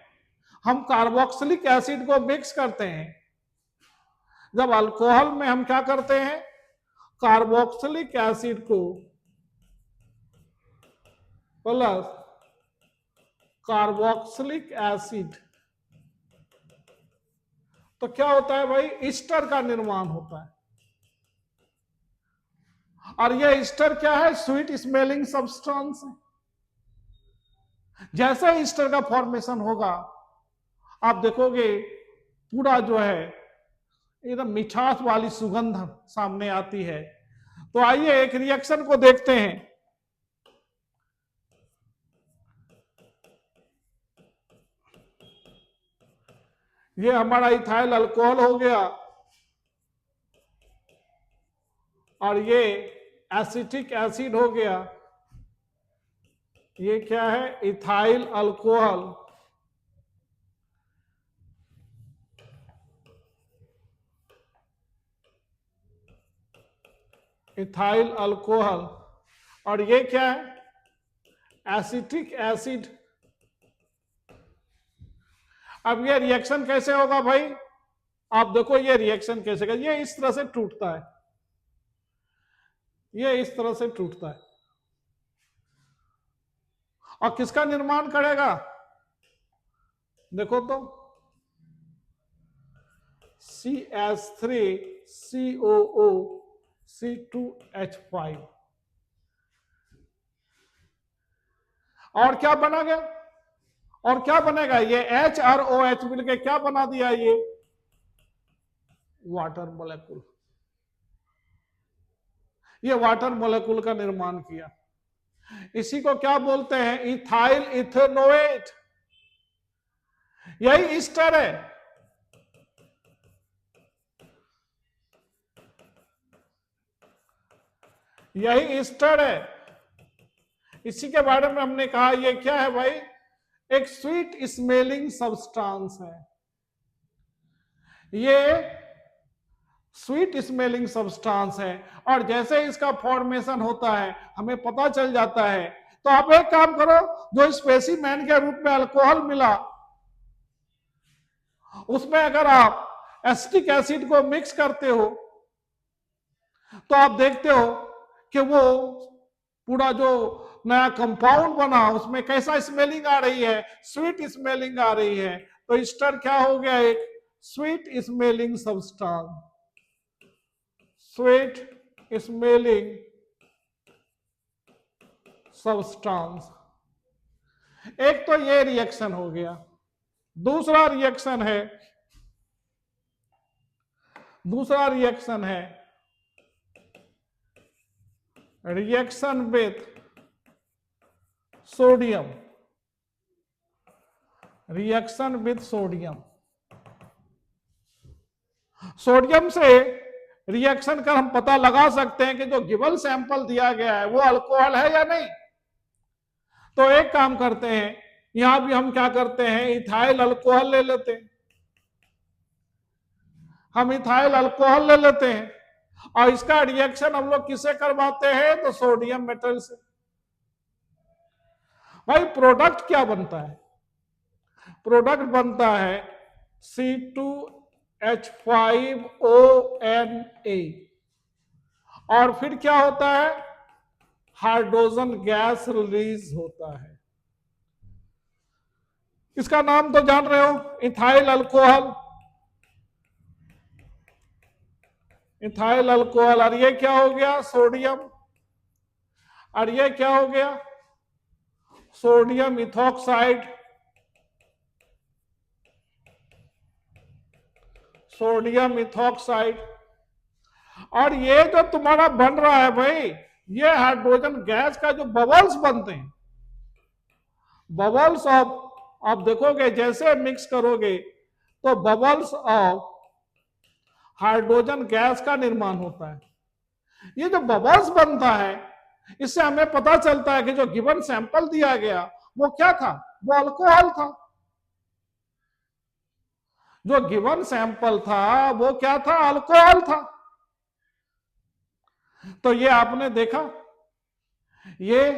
हम कार्बोक्सिलिक एसिड को मिक्स करते हैं, जब अल्कोहल में हम क्या करते हैं, कार्बोक्सिलिक एसिड को प्लस कार्बोक्सिलिक एसिड, तो क्या होता है भाई? ईस्टर का निर्माण होता है। और यह ईस्टर क्या है? स्वीट स्मेलिंग सब्सटेंस है। जैसे ईस्टर का फॉर्मेशन होगा आप देखोगे पूरा जो है एकदम मिठास वाली सुगंध सामने आती है। तो आइए एक रिएक्शन को देखते हैं। ये हमारा इथाइल अल्कोहल हो गया और ये एसिटिक एसिड हो गया। ये क्या है? Ethyl alcohol. Ethyl alcohol. और ये क्या है? Acetic acid. अब ये रिएक्शन कैसे होगा भाई? आप देखो ये रिएक्शन कैसे होगा। ये इस तरह से टूटता है, ये इस तरह से टूटता है और किसका निर्माण करेगा? देखो तो CH3COO C2H5। और क्या बना गया, और क्या बनेगा, ये H और OH मिलके क्या बना दिया, ये वाटर मोलेकुल, ये वाटर मोलेकुल का निर्माण किया। इसी को क्या बोलते हैं, इथाइल इथेनोएट। यही ईस्टर है। यही ईस्टर है। इसी के बारे में हमने कहा ये क्या है भाई, एक स्वीट स्मेलिंग सब्सटेंस है। ये स्वीट स्मेलिंग सब्सटेंस है, और जैसे इसका फॉर्मेशन होता है हमें पता चल जाता है। तो आप एक काम करो, जो स्पेसिमेन के रूप में अल्कोहल मिला, उसमें अगर आप एसिटिक एसिड को मिक्स करते हो तो आप देखते हो कि वो पूरा जो नया कंपाउंड बना उसमें कैसा स्मेलिंग आ रही है, स्वीट स्मेलिंग आ रही है। तो ईस्टर क्या हो गया, एक sweet smelling substance, sweet smelling substance. एक तो ये रिएक्शन हो गया। दूसरा रिएक्शन है reaction with sodium, reaction with sodium. Sodium से रिएक्शन कर हम पता लगा सकते हैं कि जो गिवन सैंपल दिया गया है वो अल्कोहल है या नहीं। तो एक काम करते हैं, यहां भी हम क्या करते हैं, इथाइल अल्कोहल ले लेते हैं। हम इथाइल अल्कोहल ले लेते हैं और इसका रिएक्शन हम लोग किससे करवाते हैं, तो सोडियम मेटल से। भाई प्रोडक्ट क्या बनता है, प्रोडक्ट बनता है C2H5ONA, और फिर क्या होता है, हाइड्रोजन गैस रिलीज होता है। इसका नाम तो जान रहे हो, इथाइल अल्कोहल। इथाइल अल्कोहल, और ये क्या हो गया, सोडियम, और ये क्या हो गया, सोडियम इथॉक्साइड, सोडियम इथॉक्साइड। और ये जो तुम्हारा बन रहा है भाई, ये हाइड्रोजन गैस का जो बबल्स बनते हैं, बबल्स ऑफ, आप देखोगे जैसे मिक्स करोगे तो बबल्स ऑफ हाइड्रोजन गैस का निर्माण होता है। ये जो बबल्स बनता है, इससे हमें पता चलता है कि जो गिवन सैंपल दिया गया वो क्या था, वो अल्कोहल था। जो गिवन सैंपल था वो क्या था, अल्कोहल था। तो ये आपने देखा, ये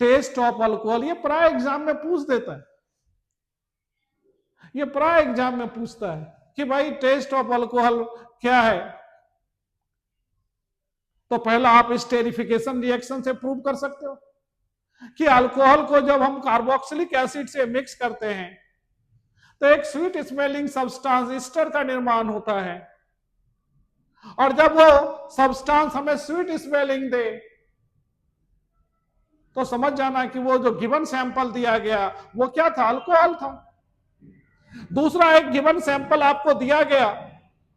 टेस्ट ऑफ अल्कोहल, ये प्राय एग्जाम में पूछ देता है, ये प्राय एग्जाम में पूछता है कि भाई टेस्ट ऑफ अल्कोहल क्या है। तो पहला आप स्टेरिफिकेशन रिएक्शन से प्रूव कर सकते हो कि अल्कोहल को जब हम कार्बोक्सिलिक एसिड से मिक्स करते हैं तो एक स्वीट स्मेलिंग सब्सटेंस ईस्टर का निर्माण होता है, और जब वो सब्सटेंस हमें स्वीट स्मेलिंग दे तो समझ जाना कि वो जो गिवन सैंपल दिया गया वो क्या था, अल्कोहल था। दूसरा, एक गिवन सैंपल आपको दिया गया,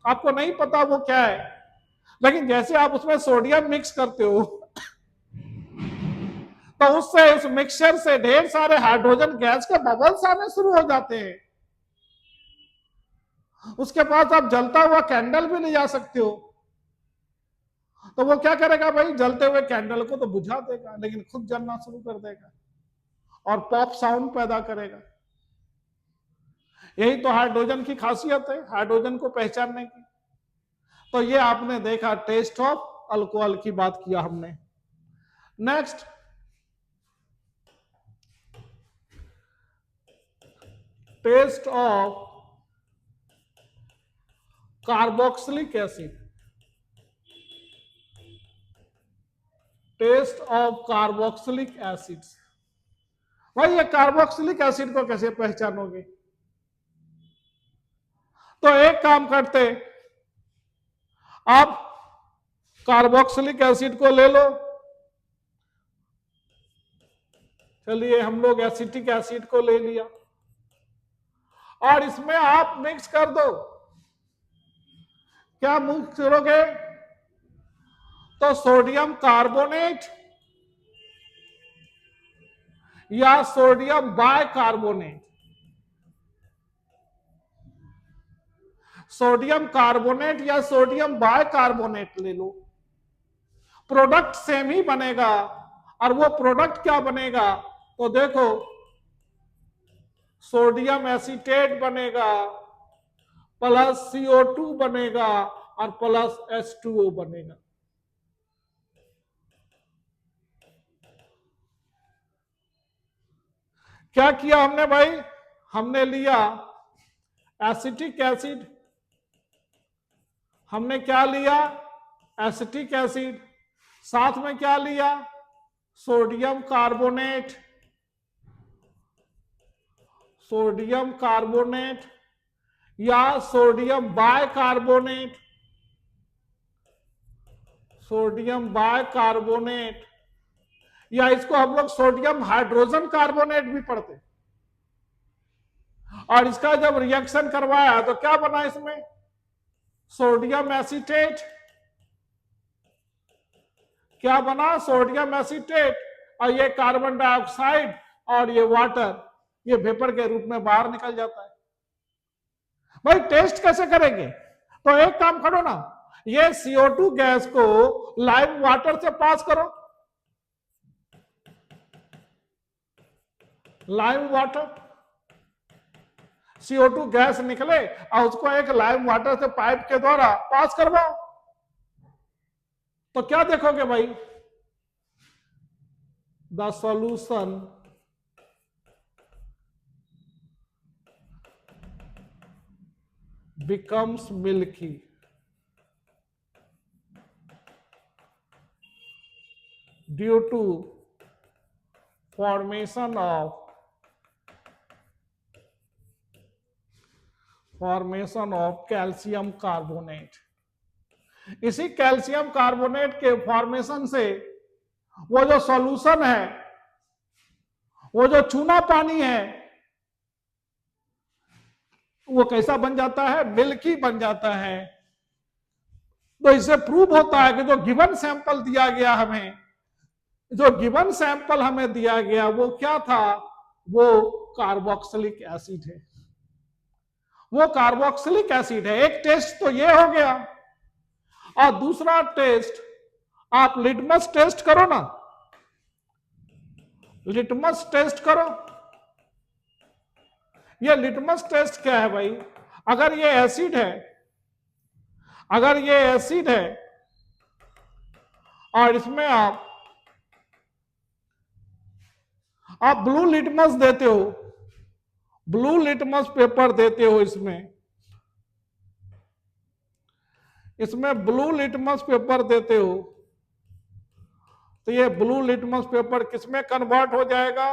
आपको नहीं पता वो क्या है, लेकिन जैसे आप उसमें सोडियम मिक्स करते हो तो उससे, उस मिक्सचर से ढेर सारे हाइड्रोजन गैस के बबल्स आने शुरू हो जाते हैं। उसके पास आप जलता हुआ कैंडल भी ले जा सकते हो, तो वो क्या करेगा भाई, जलते हुए कैंडल को तो बुझा देगा लेकिन खुद जलना शुरू कर देगा और पॉप साउंड पैदा करेगा। यही तो हाइड्रोजन की खासियत है, हाइड्रोजन को पहचानने की। तो ये आपने देखा, टेस्ट ऑफ अल्कोहल की बात किया हमने। Next, test of carboxylic acid, test of carboxylic acid. भाई ये कार्बोक्सिलिक एसिड को कैसे पहचानोगे, तो एक काम करते, आप कार्बोक्सिलिक एसिड को ले लो, चलिए हम लोग एसिटिक एसिड को ले लिया और इसमें आप मिक्स कर दो। क्या मिक्स करोगे? तो सोडियम कार्बोनेट या सोडियम बाइकार्बोनेट, सोडियम कार्बोनेट या सोडियम बाइकार्बोनेट ले लो, प्रोडक्ट सेम ही बनेगा। और वो प्रोडक्ट क्या बनेगा? तो देखो, सोडियम एसीटेट बनेगा प्लस CO2 बनेगा और प्लस H2O बनेगा। क्या किया हमने भाई? हमने लिया एसिटिक एसिड, हमने क्या लिया? एसिटिक एसिड, साथ में क्या लिया? सोडियम कार्बोनेट, सोडियम कार्बोनेट या सोडियम बाइकार्बोनेट, सोडियम बाइकार्बोनेट या इसको हम लोग सोडियम हाइड्रोजन कार्बोनेट भी पढ़ते। और इसका जब रिएक्शन करवाया तो क्या बना इसमें? Sodium acetate. क्या बना? Sodium acetate. और ये कार्बन डाइऑक्साइड और ये वाटर, ये वेपर के रूप में बाहर निकल जाता है। भाई टेस्ट कैसे करेंगे? तो एक काम करो ना, ये CO2 गैस को लाइम वाटर से पास करो, लाइम वाटर, CO2 गैस निकले और उसको एक लाइम वाटर से पाइप के द्वारा पास करवाओ, तो क्या देखोगे भाई? The solution becomes milky due to formation of calcium carbonate. इसी कैल्शियम कार्बोनेट के फॉर्मेशन से वो जो सॉल्यूशन है, वो जो चूना पानी है, वो कैसा बन जाता है? मिल्की बन जाता है। तो इससे प्रूव होता है कि जो गिवन सैंपल दिया गया हमें, जो गिवन सैंपल हमें दिया गया वो क्या था? वो कार्बोक्सिलिक एसिड है, वो कार्बोक्सिलिक एसिड है। एक टेस्ट तो ये हो गया। और दूसरा टेस्ट, आप लिटमस टेस्ट करो ना, लिटमस टेस्ट करो। ये लिटमस टेस्ट क्या है भाई? अगर ये एसिड है, अगर ये एसिड है और इसमें आप ब्लू लिटमस देते हो, ब्लू लिटमस पेपर देते हो, इसमें ब्लू लिटमस पेपर देते हो, तो ये ब्लू लिटमस पेपर किसमें कन्वर्ट हो जाएगा?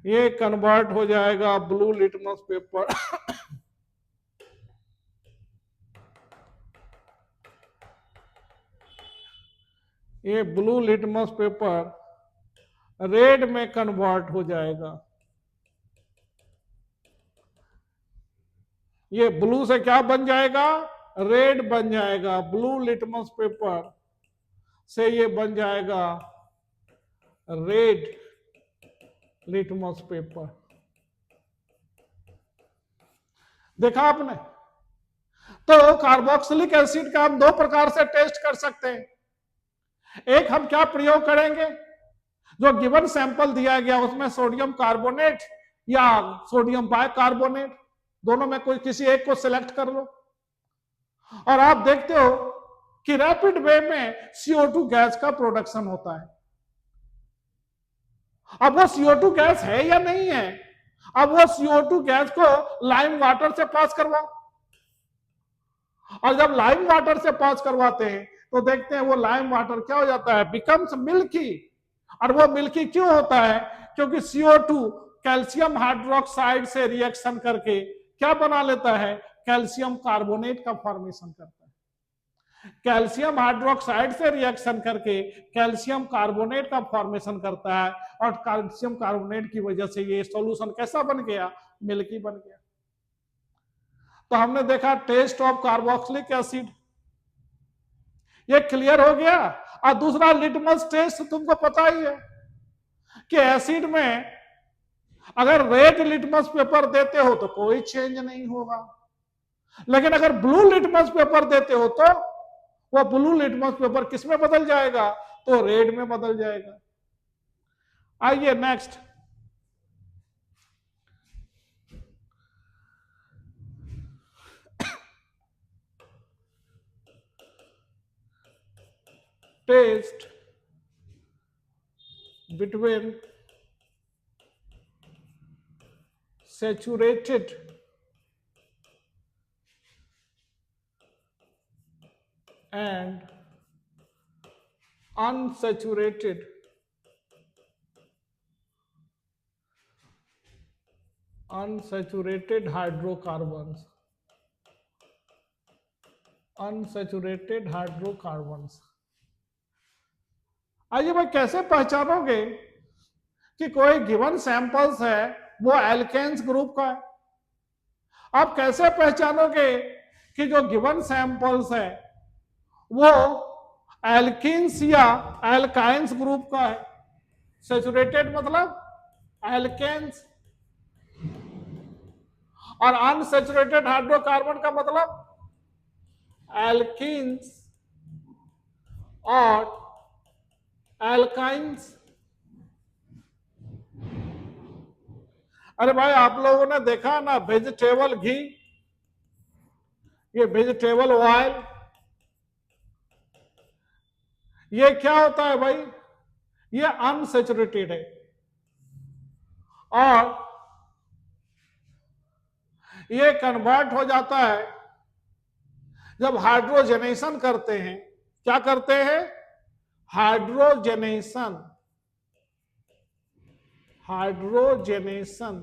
ये कन्वर्ट हो जाएगा ब्लू लिटमस पेपर ये ब्लू लिटमस पेपर रेड में कन्वर्ट हो जाएगा। ये ब्लू से क्या बन जाएगा? रेड बन जाएगा। ब्लू लिटमस पेपर से ये बन जाएगा रेड लिटमस पेपर। देखा आपने? तो कार्बोक्सिलिक एसिड का हम दो प्रकार से टेस्ट कर सकते हैं। एक हम क्या प्रयोग करेंगे? जो गिवन सैंपल दिया गया उसमें सोडियम कार्बोनेट या सोडियम बाइकार्बोनेट, दोनों में कोई किसी एक को सिलेक्ट कर लो और आप देखते हो कि रैपिड वे में CO2 गैस का प्रोडक्शन होता है। अब वो CO2 गैस है या नहीं है? अब वो CO2 गैस को लाइम वाटर से पास करवाओ, और जब लाइम वाटर से पास करवाते हैं तो देखते हैं वो लाइम वाटर क्या हो जाता है? Becomes milky. और वो मिल्की क्यों होता है? क्योंकि CO2 कैल्शियम हाइड्रोक्साइड से रिएक्शन करके क्या बना लेता है, कैल्शियम कार्बोनेट का फॉर्मेशन करता है। कैल्शियम हाइड्रोक्साइड से रिएक्शन करके कैल्शियम कार्बोनेट का फॉर्मेशन करता है, और कैल्शियम कार्बोनेट की वजह से ये सॉल्यूशन कैसा बन गया, मिल्की बन गया। तो हमने देखा टेस्ट ऑफ कार्बोक्सिलिक एसिड, ये क्लियर हो गया। और दूसरा लिटमस टेस्ट तुमको पता ही है कि एसिड में अगर रेड लिटमस पेपर देते हो तो कोई चेंज नहीं होगा, लेकिन अगर ब्लू लिटमस पेपर देते हो तो वो ब्लू लिटमस पेपर किस में बदल जाएगा, तो रेड में बदल जाएगा। आइए next, test between saturated and unsaturated hydrocarbons, unsaturated hydrocarbons। आइए भाई, कैसे पहचानोगे कि कोई गिवन सैंपल्स है वो एल्केन्स ग्रुप का है? आप कैसे पहचानोगे कि जो गिवन सैंपल्स है वो एल्किन्स या एल्काइंस ग्रुप का है? सैचुरेटेड मतलब एल्केन्स, और अनसैचुरेटेड हाइड्रोकार्बन का मतलब एल्किन्स और एल्काइंस। अरे भाई, आप लोगों ने देखा ना वेजिटेबल घी, ये वेजिटेबल ऑयल, ये क्या होता है भाई, ये अनसैचुरेटेड है, और ये कन्वर्ट हो जाता है जब हाइड्रोजनेशन करते हैं। क्या करते हैं, हाइड्रोजनेशन, हाइड्रोजनेशन।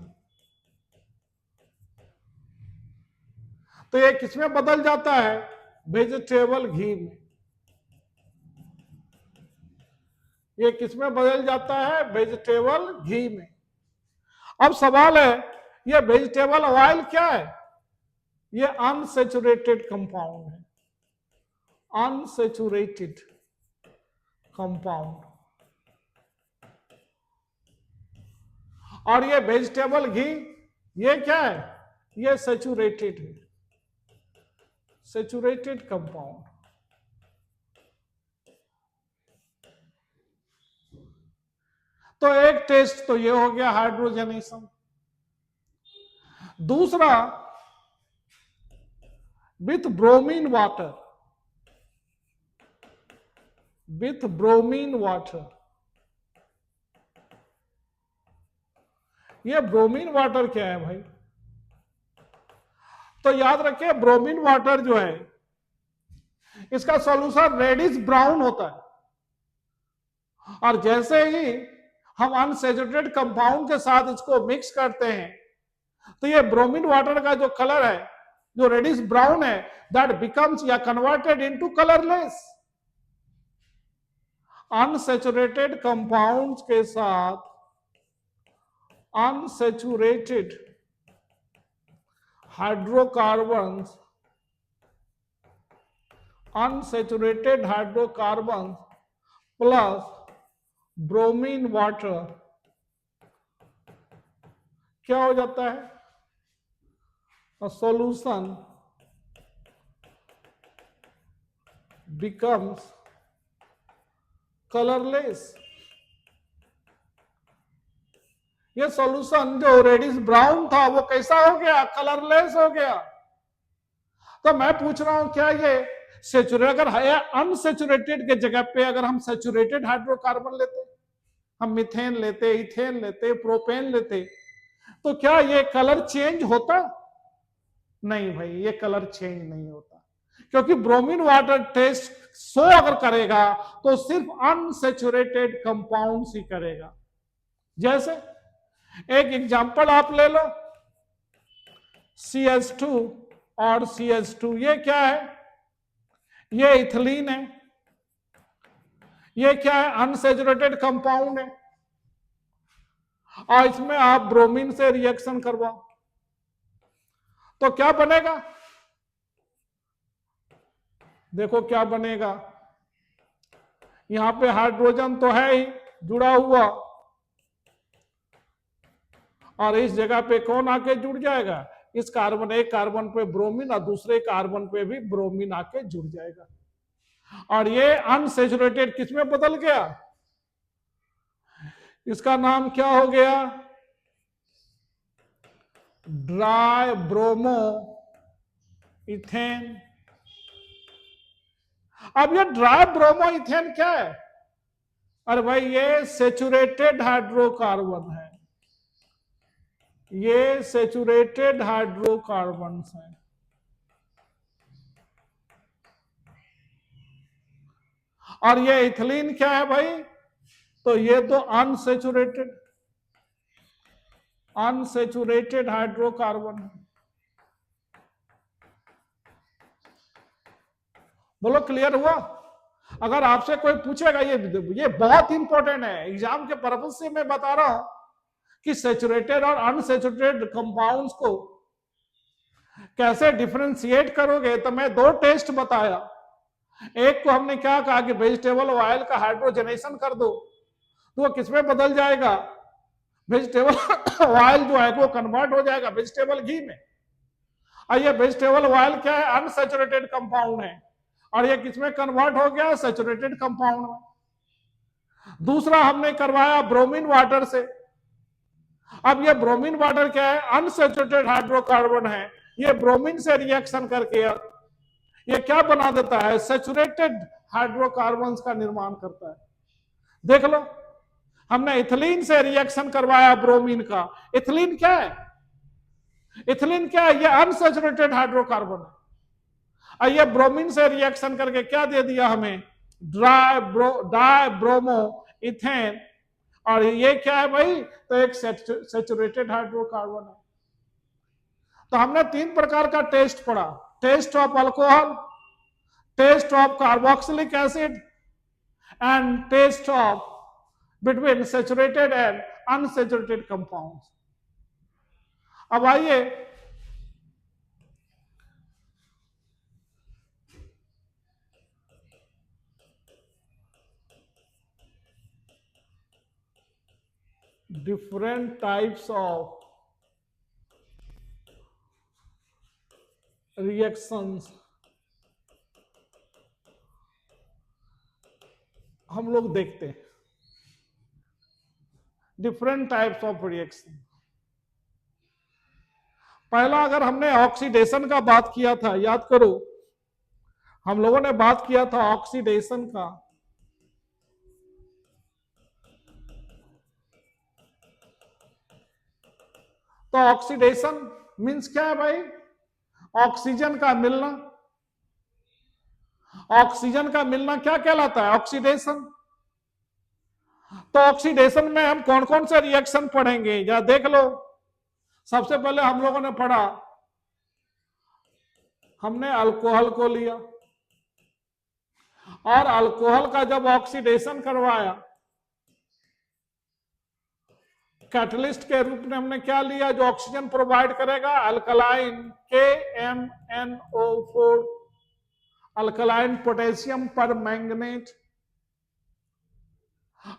तो ये किसमें बदल जाता है, वेजिटेबल घी में। ये किसमें बदल जाता है, वेजिटेबल घी में। अब सवाल है, ये वेजिटेबल ऑयल क्या है, ये अनसैचुरेटेड कंपाउंड है, अनसैचुरेटेड कंपाउंड। और ये वेजिटेबल घी, ये क्या है, ये सैचुरेटेड है, सैचुरेटेड कंपाउंड। तो एक टेस्ट तो ये हो गया हाइड्रोजनेशन। दूसरा, with bromine water, with bromine water. ये ब्रोमीन वाटर क्या है भाई, तो याद रखिए ब्रोमीन वाटर जो है इसका सॉल्यूशन रेडिश ब्राउन होता है, और जैसे ही हम अनसैचुरेटेड कंपाउंड के साथ इसको मिक्स करते हैं तो ये ब्रोमीन वाटर का जो कलर है, जो रेडिश ब्राउन है, दैट बिकम्स या converted into colourless. Unsaturated compounds के साथ unsaturated hydrocarbons, unsaturated hydrocarbon plus bromine water क्या हो जाता है, a solution becomes colorless। ये सॉल्यूशन जो रेडिश ब्राउन था वो कैसा हो गया, कलरलेस हो गया। तो मैं पूछ रहा हूं, क्या ये सैचुरेटेड, अगर है अनसैचुरेटेड के जगह पे अगर हम सैचुरेटेड हाइड्रोकार्बन लेते, हम मिथेन लेते, इथेन लेते, प्रोपेन लेते, तो क्या ये कलर चेंज होता? नहीं भाई, ये कलर चेंज नहीं होता, क्योंकि ब्रोमीन वाटर टेस्ट शो अगर करेगा तो सिर्फ अनसैचुरेटेड कंपाउंड्स ही करेगा। जैसे एक एग्जांपल आप ले लो, CH2 और CH2, ये क्या है? ये इथिलीन है। ये क्या है? अनसैचुरेटेड कंपाउंड है। और इसमें आप ब्रोमीन से रिएक्शन करवाओ तो क्या बनेगा? देखो क्या बनेगा। यहां पे हाइड्रोजन तो है ही जुड़ा हुआ, और इस जगह पे कौन आके जुड़ जाएगा? इस कार्बन, एक कार्बन पे ब्रोमीन और दूसरे कार्बन पे भी ब्रोमीन आके जुड़ जाएगा, और ये अनसैचुरेटेड किस में बदल गया? इसका नाम क्या हो गया? Dry bromo ethane. अब ये ड्राई ब्रोमो इथेन क्या है? अरे भाई ये सेचुरेटेड हाइड्रोकार्बन है, ये सेचुरेटेड हाइड्रोकार्बन है। और ये इथिलीन क्या है भाई? तो ये तो अनसेचुरेटेड हाइड्रोकार्बन है। बोलो क्लियर हुआ? अगर आपसे कोई पूछेगा, ये बहुत इंपॉर्टेंट है, एग्जाम के पर्पज से मैं बता रहा हूं कि सेचुरेटेड और अनसेचुरेटेड कंपाउंड्स को कैसे डिफरेंशिएट करोगे। तो मैं दो टेस्ट बताया। एक को हमने क्या कहा कि वेजिटेबल ऑयल का हाइड्रोजनेशन कर दो तो वो किसमें बदल जाएगा? वेजिटेबल ऑयल जो है वो कन्वर्ट हो जाएगा वेजिटेबल घी में। और ये वेजिटेबल ऑयल क्या है? अनसैचुरेटेड कंपाउंड है, और ये किसमें कन्वर्ट हो गया? सैचुरेटेड कंपाउंड में। दूसरा हमने करवाया ब्रोमीन वाटर से। अब ये ब्रोमीन वाटर क्या है? अनसैचुरेटेड हाइड्रोकार्बन है। ये ब्रोमीन से रिएक्शन करके ये क्या बना देता है? सैचुरेटेड हाइड्रोकार्बन्स का निर्माण करता है। देख लो, हमने इथिलीन से रिएक्शन करवाया ब्रोमीन का। इथिलीन क्या है? इथिलीन क्या है? ये अनसैचुरेटेड हाइड्रोकार्बन है। ये ब्रोमीन से रिएक्शन करके क्या दे दिया हमें? Die bromo ethane. और ये क्या है भाई? तो एक सैचुरेटेड हाइड्रोकार्बन है। तो हमने तीन प्रकार का टेस्ट पढ़ा: test of alcohol, test of carboxylic acid, and test of between saturated and unsaturated compounds. अब आइए different types of reactions हम लोग देखते हैं। Different types of reaction. पहला, अगर हमने ऑक्सीडेशन का बात किया था, याद करो हम लोगों ने बात किया था ऑक्सीडेशन का। तो ऑक्सीडेशन मींस क्या है भाई? ऑक्सीजन का मिलना। ऑक्सीजन का मिलना क्या कहलाता है? ऑक्सीडेशन। तो ऑक्सीडेशन में हम कौन कौन से रिएक्शन पढ़ेंगे या देख लो। सबसे पहले हम लोगों ने पढ़ा, हमने अल्कोहल को लिया, और अल्कोहल का जब ऑक्सीडेशन करवाया, कैटलिस्ट के रूप में हमने क्या लिया? जो ऑक्सीजन प्रोवाइड करेगा, अल्कलाइन KMnO4, अल्कलाइन पोटेशियम पर मैंगनेट।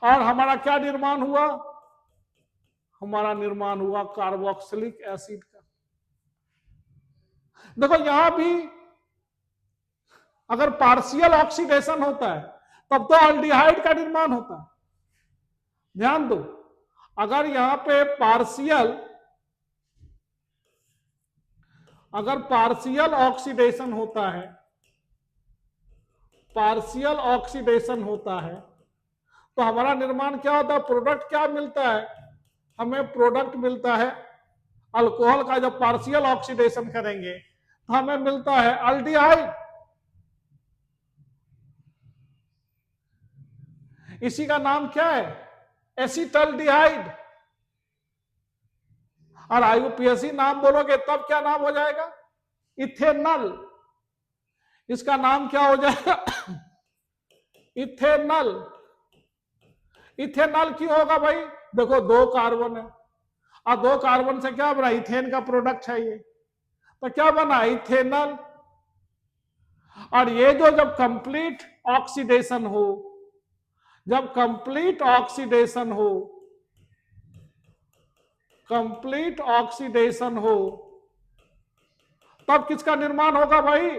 और हमारा क्या निर्माण हुआ? हमारा निर्माण हुआ कार्बोक्सिलिक एसिड का। देखो यहां भी अगर पार्शियल ऑक्सीडेशन होता है तब तो अल्डिहाइड का निर्माण होता है। ध्यान दो, अगर यहां पे पार्शियल ऑक्सीडेशन होता है, पार्शियल ऑक्सीडेशन होता है तो हमारा निर्माण क्या होता है? प्रोडक्ट क्या मिलता है हमें? प्रोडक्ट मिलता है अल्कोहल का। जब पार्शियल ऑक्सीडेशन करेंगे तो हमें मिलता है अल्डिहाइड। इसी का नाम क्या है? एसिटाल्डिहाइड। और आईयूपीएसी नाम बोलोगे तब क्या नाम हो जाएगा? इथेनॉल। इसका नाम क्या हो जाएगा? इथेनॉल। इथेनॉल क्यों होगा भाई? देखो 2 कार्बन है और 2 कार्बन से क्या बना? इथेन का प्रोडक्ट है ये, तो क्या बना? इथेनॉल। और ये जो जब कंप्लीट ऑक्सीडेशन हो, जब कंप्लीट ऑक्सीडेशन हो, कंप्लीट ऑक्सीडेशन हो, तब किसका निर्माण होगा भाई?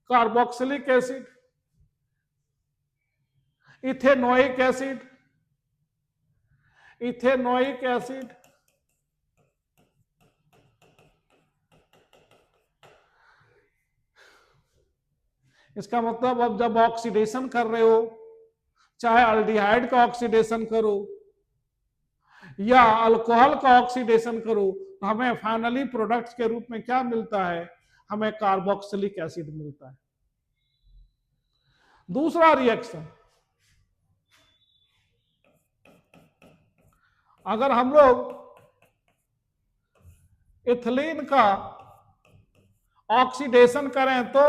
Carboxylic acid, ethanoic acid, ethanoic acid. इसका मतलब अब जब ऑक्सीडेशन कर रहे हो, चाहे अल्डिहाइड का ऑक्सीडेशन करो या अल्कोहल का ऑक्सीडेशन करो, तो हमें फाइनली प्रोडक्ट्स के रूप में क्या मिलता है? हमें कार्बोक्सिलिक एसिड मिलता है। दूसरा रिएक्शन, अगर हम लोग इथिलीन का ऑक्सीडेशन करें तो